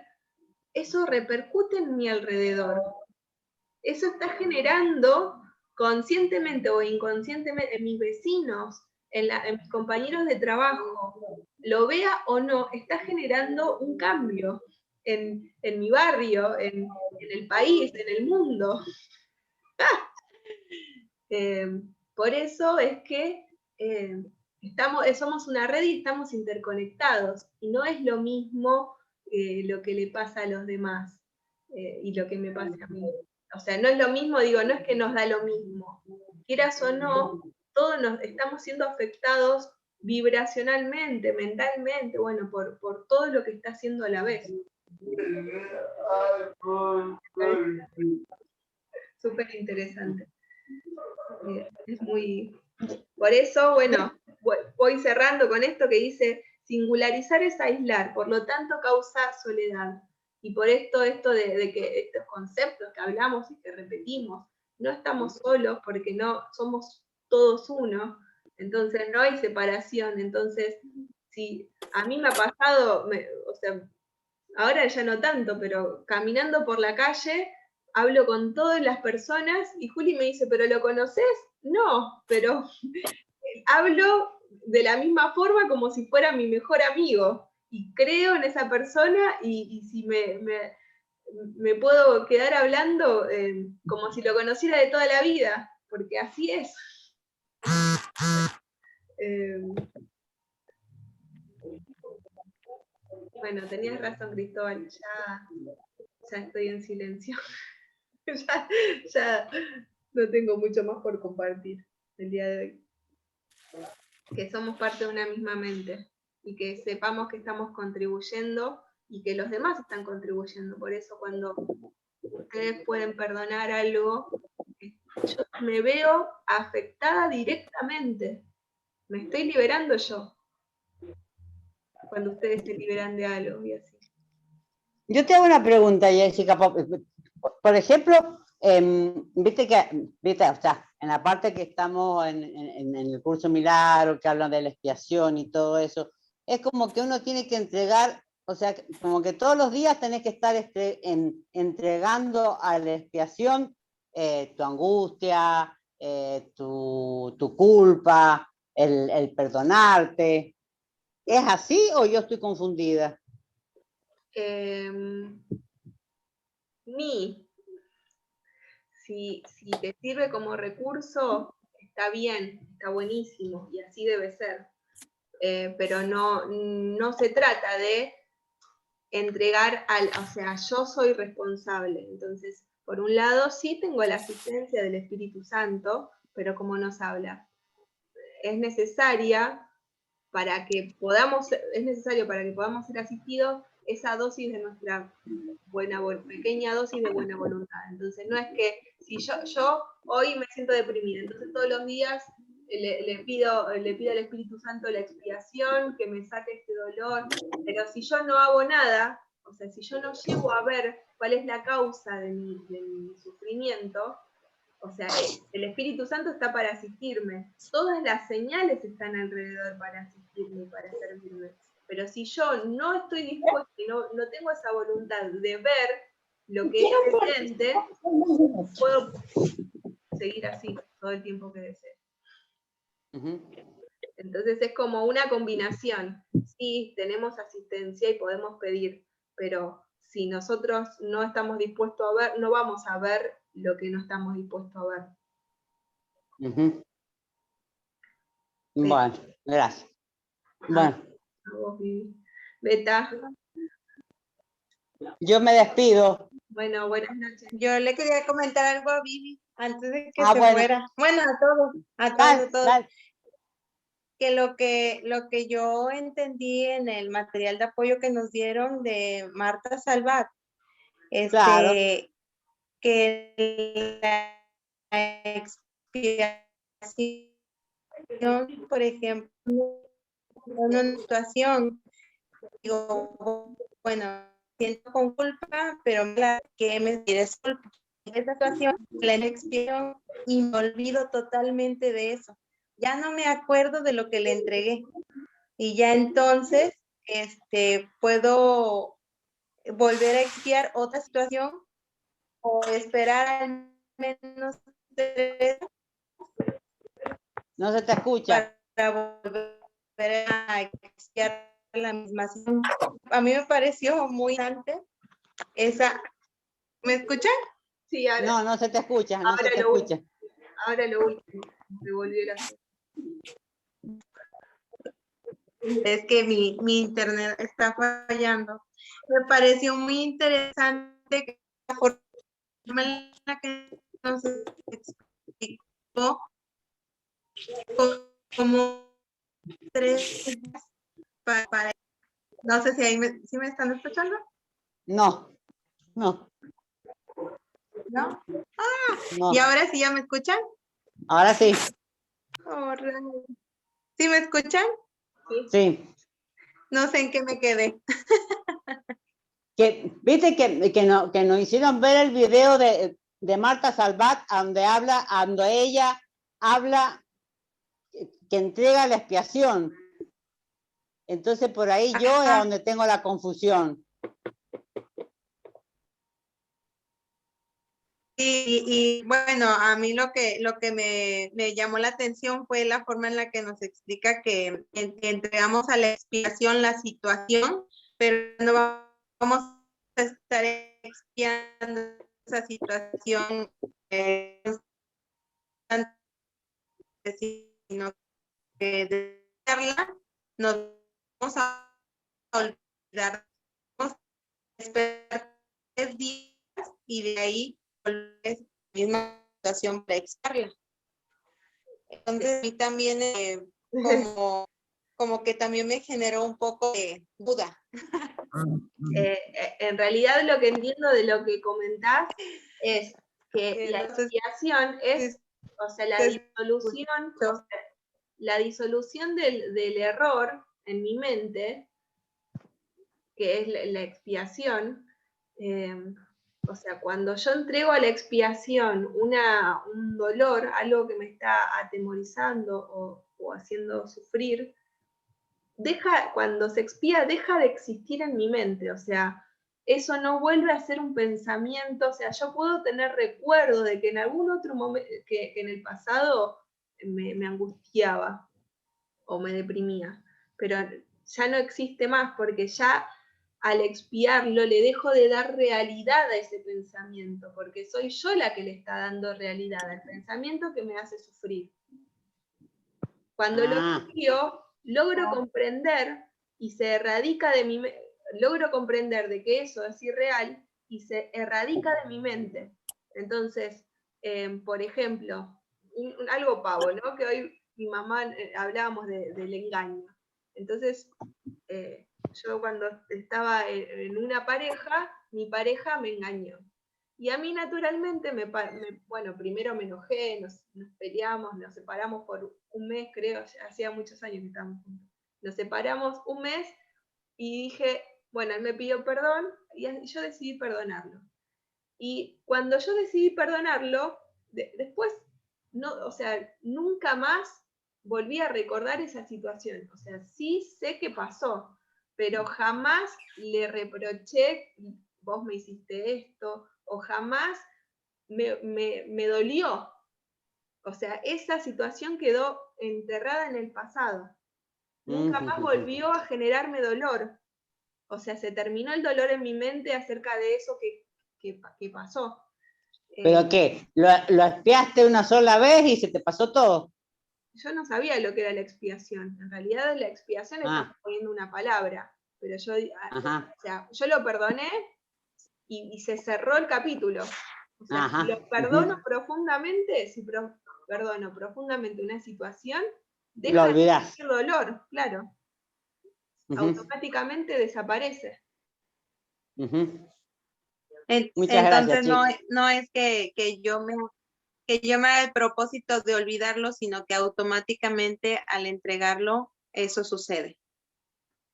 Speaker 1: eso repercute en mi alrededor. Eso está generando conscientemente o inconscientemente en mis vecinos, en mis compañeros de trabajo, lo vea o no, está generando un cambio en mi barrio, en el país, en el mundo. Por eso es que somos una red y estamos interconectados, y no es lo mismo lo que le pasa a los demás y lo que me pasa a mí. O sea, no es lo mismo, digo, no es que nos da lo mismo. Quieras o no, todos estamos siendo afectados vibracionalmente, mentalmente, bueno, por todo lo que está haciendo a la vez. Súper interesante. Es muy... Por eso, bueno, voy cerrando con esto que dice, singularizar es aislar, por lo tanto causa soledad. Y por esto de que estos conceptos que hablamos y que repetimos, no estamos solos porque no somos todos uno, entonces no hay separación. Entonces, si a mí me ha pasado, o sea, ahora ya no tanto, pero caminando por la calle, hablo con todas las personas y Juli me dice, ¿pero lo conoces? No, pero hablo de la misma forma como si fuera mi mejor amigo. Y creo en esa persona y si me puedo quedar hablando como si lo conociera de toda la vida, porque así es. Bueno, tenías razón, Cristóbal, ya estoy en silencio. ya no tengo mucho más por compartir el día de hoy. Que somos parte de una misma mente y que sepamos que estamos contribuyendo y que los demás están contribuyendo. Por eso cuando ustedes pueden perdonar algo, yo me veo afectada directamente. Me estoy liberando yo. Cuando ustedes se liberan de algo y así.
Speaker 3: Yo te hago una pregunta, Jessica. Por ejemplo, viste, o sea, en la parte que estamos en el curso Milagro, que hablan de la expiación y todo eso, es como que uno tiene que entregar, o sea, como que todos los días tenés que estar entregando a la expiación tu angustia, tu culpa, el perdonarte. ¿Es así o yo estoy confundida?
Speaker 1: Si te sirve como recurso, está bien, está buenísimo, y así debe ser. Pero no se trata de entregar o sea, yo soy responsable. Entonces, por un lado, sí tengo la asistencia del Espíritu Santo, pero como nos habla, es necesario para que podamos ser asistidos esa dosis de nuestra pequeña dosis de buena voluntad. Entonces, no es que si yo hoy me siento deprimida, entonces todos los días le pido al Espíritu Santo la expiación, que me saque este dolor, pero si yo no hago nada, o sea, si yo no llego a ver cuál es la causa de mi sufrimiento, o sea, el Espíritu Santo está para asistirme, todas las señales están alrededor para asistirme y para servirme. Pero si yo no estoy dispuesta y no tengo esa voluntad de ver lo que es evidente, puedo seguir así todo el tiempo que desee. Entonces es como una combinación. Sí, tenemos asistencia y podemos pedir, pero si nosotros no estamos dispuestos a ver, no vamos a ver lo que no estamos dispuestos a ver.
Speaker 3: Ujú. Bueno, gracias. Bueno,
Speaker 1: A vos, Vivi. Beta,
Speaker 3: yo me despido.
Speaker 1: bueno, buenas noches.
Speaker 4: Yo le quería comentar algo a Vivi antes de que
Speaker 3: Ah,
Speaker 4: se
Speaker 3: bueno.
Speaker 4: fuera. Bueno, a todos,
Speaker 3: Dale,
Speaker 4: a todos.
Speaker 3: dale.
Speaker 4: Que lo que yo entendí en el material de apoyo que nos dieron de Marta Salvat,
Speaker 3: Claro.
Speaker 4: que la expiación, por ejemplo, en una situación, digo, bueno, siento con culpa, pero que me disculpa. En esa situación, la expiación, y me olvido totalmente de eso. Ya no me acuerdo de lo que le entregué. Y ya entonces, puedo volver a expiar otra situación o esperar al menos 3
Speaker 3: No se te escucha.
Speaker 4: para volver a expiar la misma situación. A mí me pareció muy interesante esa. ¿Me escuchan?
Speaker 1: Sí, ahora,
Speaker 3: No, no se te escucha, no
Speaker 1: ahora
Speaker 3: se te
Speaker 1: lo
Speaker 3: escucha.
Speaker 1: ahora lo último, me volvió a hacer.
Speaker 4: Es que mi internet está fallando. Me pareció muy interesante la forma en la que nos explicó como 3 días para, no sé si ahí ¿sí me están escuchando?
Speaker 3: No, no,
Speaker 4: ¿No?
Speaker 3: no.
Speaker 4: ¿Y ahora sí ya me escuchan?
Speaker 3: Ahora sí,
Speaker 4: Oh, rayos. ¿Sí me escuchan?
Speaker 3: sí.
Speaker 4: No sé en qué me quedé.
Speaker 3: Viste que nos hicieron ver el video de Marta Salvat, donde ella habla que entrega la expiación. Entonces por ahí yo es donde tengo la confusión.
Speaker 4: Y bueno, a mí lo que me llamó la atención fue la forma en la que nos explica que entregamos a la expiación la situación, pero no vamos a estar expiando esa situación, sino que de darla nos vamos a olvidar, vamos a esperar 3 días y de ahí volver a la misma situación para expiarla. Entonces a mí también como que también me generó un poco de duda.
Speaker 1: En realidad lo que entiendo de lo que comentás es que la expiación es, o sea, la disolución del error en mi mente, que es la expiación, o sea, cuando yo entrego a la expiación un dolor, algo que me está atemorizando o haciendo sufrir, cuando se expía, deja de existir en mi mente, o sea, eso no vuelve a ser un pensamiento, o sea, yo puedo tener recuerdo de que en algún otro momento, que en el pasado me angustiaba o me deprimía, pero ya no existe más porque ya al expiarlo le dejo de dar realidad a ese pensamiento, porque soy yo la que le está dando realidad al pensamiento que me hace sufrir. Cuando lo expío, logro comprender y se erradica de mi mente, logro comprender de que eso es irreal y se erradica de mi mente. Entonces, por ejemplo, algo pavo, ¿no? Que hoy mi mamá hablábamos del engaño. Entonces, yo cuando estaba en una pareja, mi pareja me engañó. Y a mí naturalmente, bueno, primero me enojé, nos peleamos, nos separamos por un mes, creo, hacía muchos años que estábamos juntos. Nos separamos un mes y dije, bueno, él me pidió perdón y yo decidí perdonarlo. Y cuando yo decidí perdonarlo, después, no, o sea, nunca más volví a recordar esa situación. O sea, sí sé que pasó, pero jamás le reproché, vos me hiciste esto, o jamás me dolió. O sea, esa situación quedó enterrada en el pasado. Nunca más volvió a generarme dolor. O sea, se terminó el dolor en mi mente acerca de eso que pasó.
Speaker 3: ¿Pero qué? ¿Lo espiaste una sola vez y se te pasó todo?
Speaker 1: Yo no sabía lo que era la expiación. En realidad la expiación estamos poniendo una palabra. Pero yo, o sea, yo lo perdoné y se cerró el capítulo. O sea, si lo perdono profundamente, si perdono profundamente una situación,
Speaker 3: Lo
Speaker 1: deja de
Speaker 3: olvidás.
Speaker 1: sentir dolor, claro. Automáticamente desaparece.
Speaker 3: Muchas
Speaker 4: Entonces
Speaker 3: gracias,
Speaker 4: no es que yo me haga el propósito de olvidarlo, sino que automáticamente al entregarlo, eso sucede.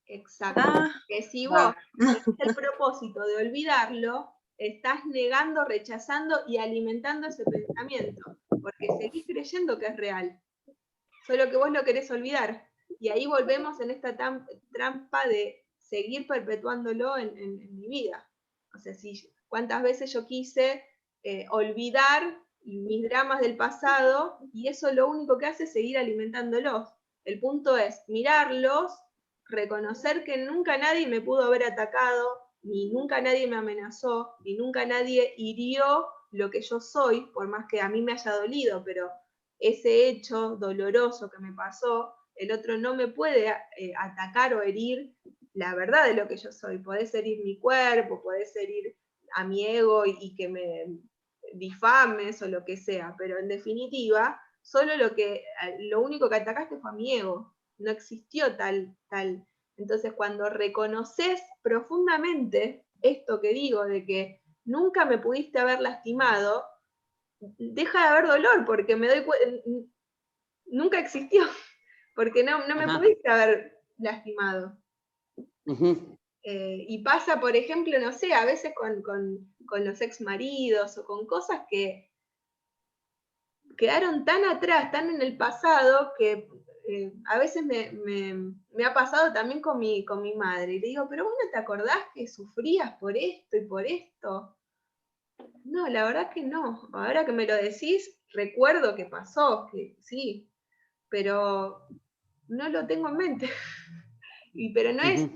Speaker 1: Exacto. Que si vos tenés el propósito de olvidarlo, estás negando, rechazando y alimentando ese pensamiento, porque seguís creyendo que es real, solo que vos lo querés olvidar. Y ahí volvemos en esta trampa de seguir perpetuándolo en mi vida. O sea, cuántas veces yo quise olvidar mis dramas del pasado, y eso lo único que hace es seguir alimentándolos. El punto es mirarlos, reconocer que nunca nadie me pudo haber atacado, ni nunca nadie me amenazó, ni nunca nadie hirió lo que yo soy, por más que a mí me haya dolido, pero ese hecho doloroso que me pasó, el otro no me puede atacar o herir la verdad de lo que yo soy. Podés herir mi cuerpo, podés herir a mi ego y que me difames o lo que sea, pero en definitiva, solo lo único que atacaste fue a mi ego. No existió tal. Entonces, cuando reconoces profundamente esto que digo, de que nunca me pudiste haber lastimado, deja de haber dolor, porque me doy cuenta, nunca existió, porque no me pudiste haber lastimado. Y pasa, por ejemplo, no sé, a veces con los ex maridos o con cosas que quedaron tan atrás, tan en el pasado, que a veces me ha pasado también con mi madre. Y le digo, pero vos no te acordás que sufrías por esto y por esto. No, la verdad que no. Ahora que me lo decís, recuerdo que pasó, que sí, pero no lo tengo en mente. Pero no es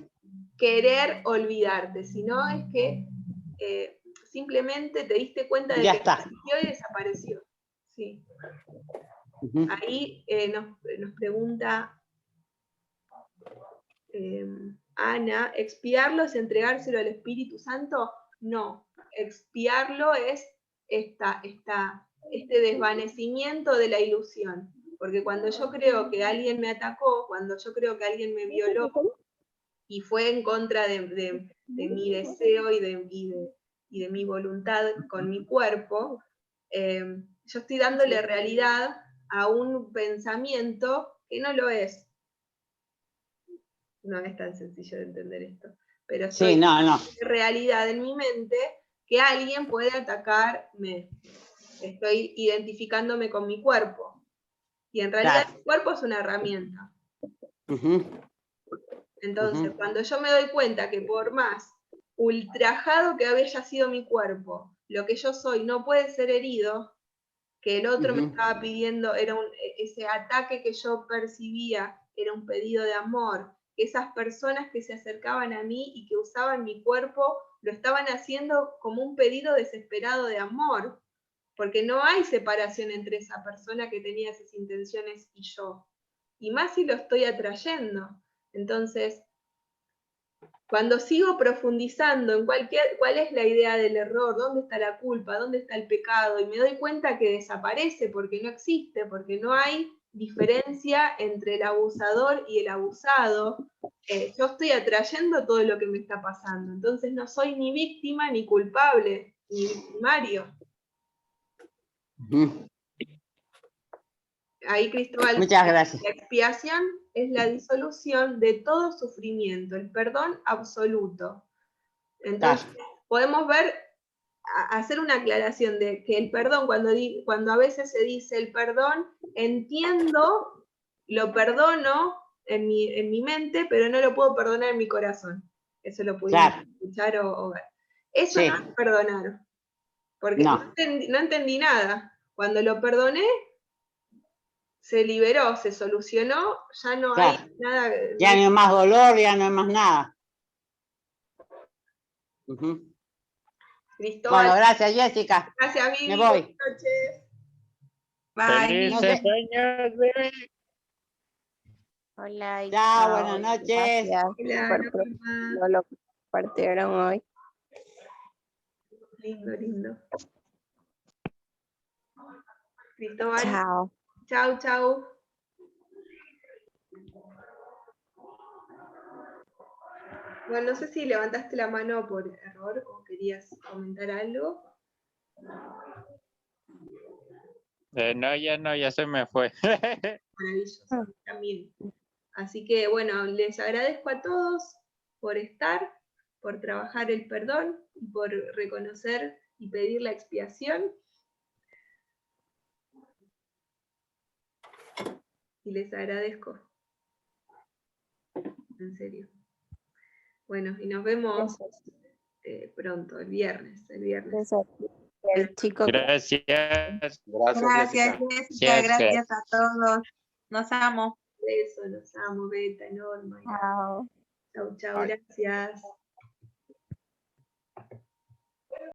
Speaker 1: querer olvidarte, sino es que simplemente te diste cuenta de que existió y desapareció. Sí. Ahí nos pregunta Ana, ¿expiarlo es entregárselo al Espíritu Santo? No, expiarlo es este desvanecimiento de la ilusión. Porque cuando yo creo que alguien me atacó, cuando yo creo que alguien me violó y fue en contra de mi deseo y de mi voluntad con mi cuerpo, yo estoy dándole realidad a un pensamiento que no lo es. No es tan sencillo de entender esto, pero estoy dando realidad en mi mente que alguien puede atacarme. Estoy identificándome con mi cuerpo. Y en realidad el cuerpo es una herramienta. Entonces, cuando yo me doy cuenta que por más ultrajado que haya sido mi cuerpo, lo que yo soy no puede ser herido, que el otro me estaba pidiendo, ese ataque que yo percibía, era un pedido de amor, que esas personas que se acercaban a mí y que usaban mi cuerpo, lo estaban haciendo como un pedido desesperado de amor, porque no hay separación entre esa persona que tenía esas intenciones y yo, y más si lo estoy atrayendo. Entonces, cuando sigo profundizando en cuál es la idea del error, dónde está la culpa, dónde está el pecado, y me doy cuenta que desaparece porque no existe, porque no hay diferencia entre el abusador y el abusado, yo estoy atrayendo todo lo que me está pasando. Entonces no soy ni víctima, ni culpable, ni victimario. Ahí, Cristóbal,
Speaker 3: muchas gracias.
Speaker 1: la expiación es la disolución de todo sufrimiento, el perdón absoluto. Entonces, podemos hacer una aclaración de que el perdón, cuando a veces se dice el perdón, entiendo, lo perdono en mi mente, pero no lo puedo perdonar en mi corazón. Eso lo pudimos escuchar o ver. Eso no es perdonar, porque no entendí nada. Cuando lo perdoné, se liberó, se solucionó, ya no
Speaker 3: Claro.
Speaker 1: hay nada.
Speaker 3: Ya no hay más dolor, ya no hay más nada. Ujú.
Speaker 1: Cristóbal,
Speaker 3: Bueno, gracias, Jessica.
Speaker 1: gracias, Vivi.
Speaker 3: Me voy.
Speaker 1: Buenas noches.
Speaker 4: Bye.
Speaker 5: Felices
Speaker 3: No sé.
Speaker 5: sueños, Vivi.
Speaker 6: Hola y
Speaker 3: Chao,
Speaker 6: chao.
Speaker 3: buenas noches.
Speaker 6: Gracias
Speaker 1: Hola,
Speaker 6: por
Speaker 1: nos vemos.
Speaker 6: todo lo que compartieron hoy.
Speaker 1: Lindo, lindo. Cristóbal,
Speaker 6: Chao.
Speaker 1: chau, chau. Bueno, no sé si levantaste la mano por error o querías comentar algo.
Speaker 5: No, ya no, ya se me fue.
Speaker 1: Maravilloso, también. Así que bueno, les agradezco a todos por estar, por trabajar el perdón y por reconocer y pedir la expiación. Y les agradezco. En serio. Bueno, y nos vemos pronto, el viernes.
Speaker 6: Gracias. El chico que
Speaker 5: Gracias.
Speaker 2: Gracias,
Speaker 4: Gracias,
Speaker 2: Jessica.
Speaker 4: Jessica. Gracias a todos. Nos amo.
Speaker 1: Beso, los amo, Beta, Norma.
Speaker 6: chao.
Speaker 1: Chau, chau,
Speaker 2: Bye.
Speaker 1: gracias.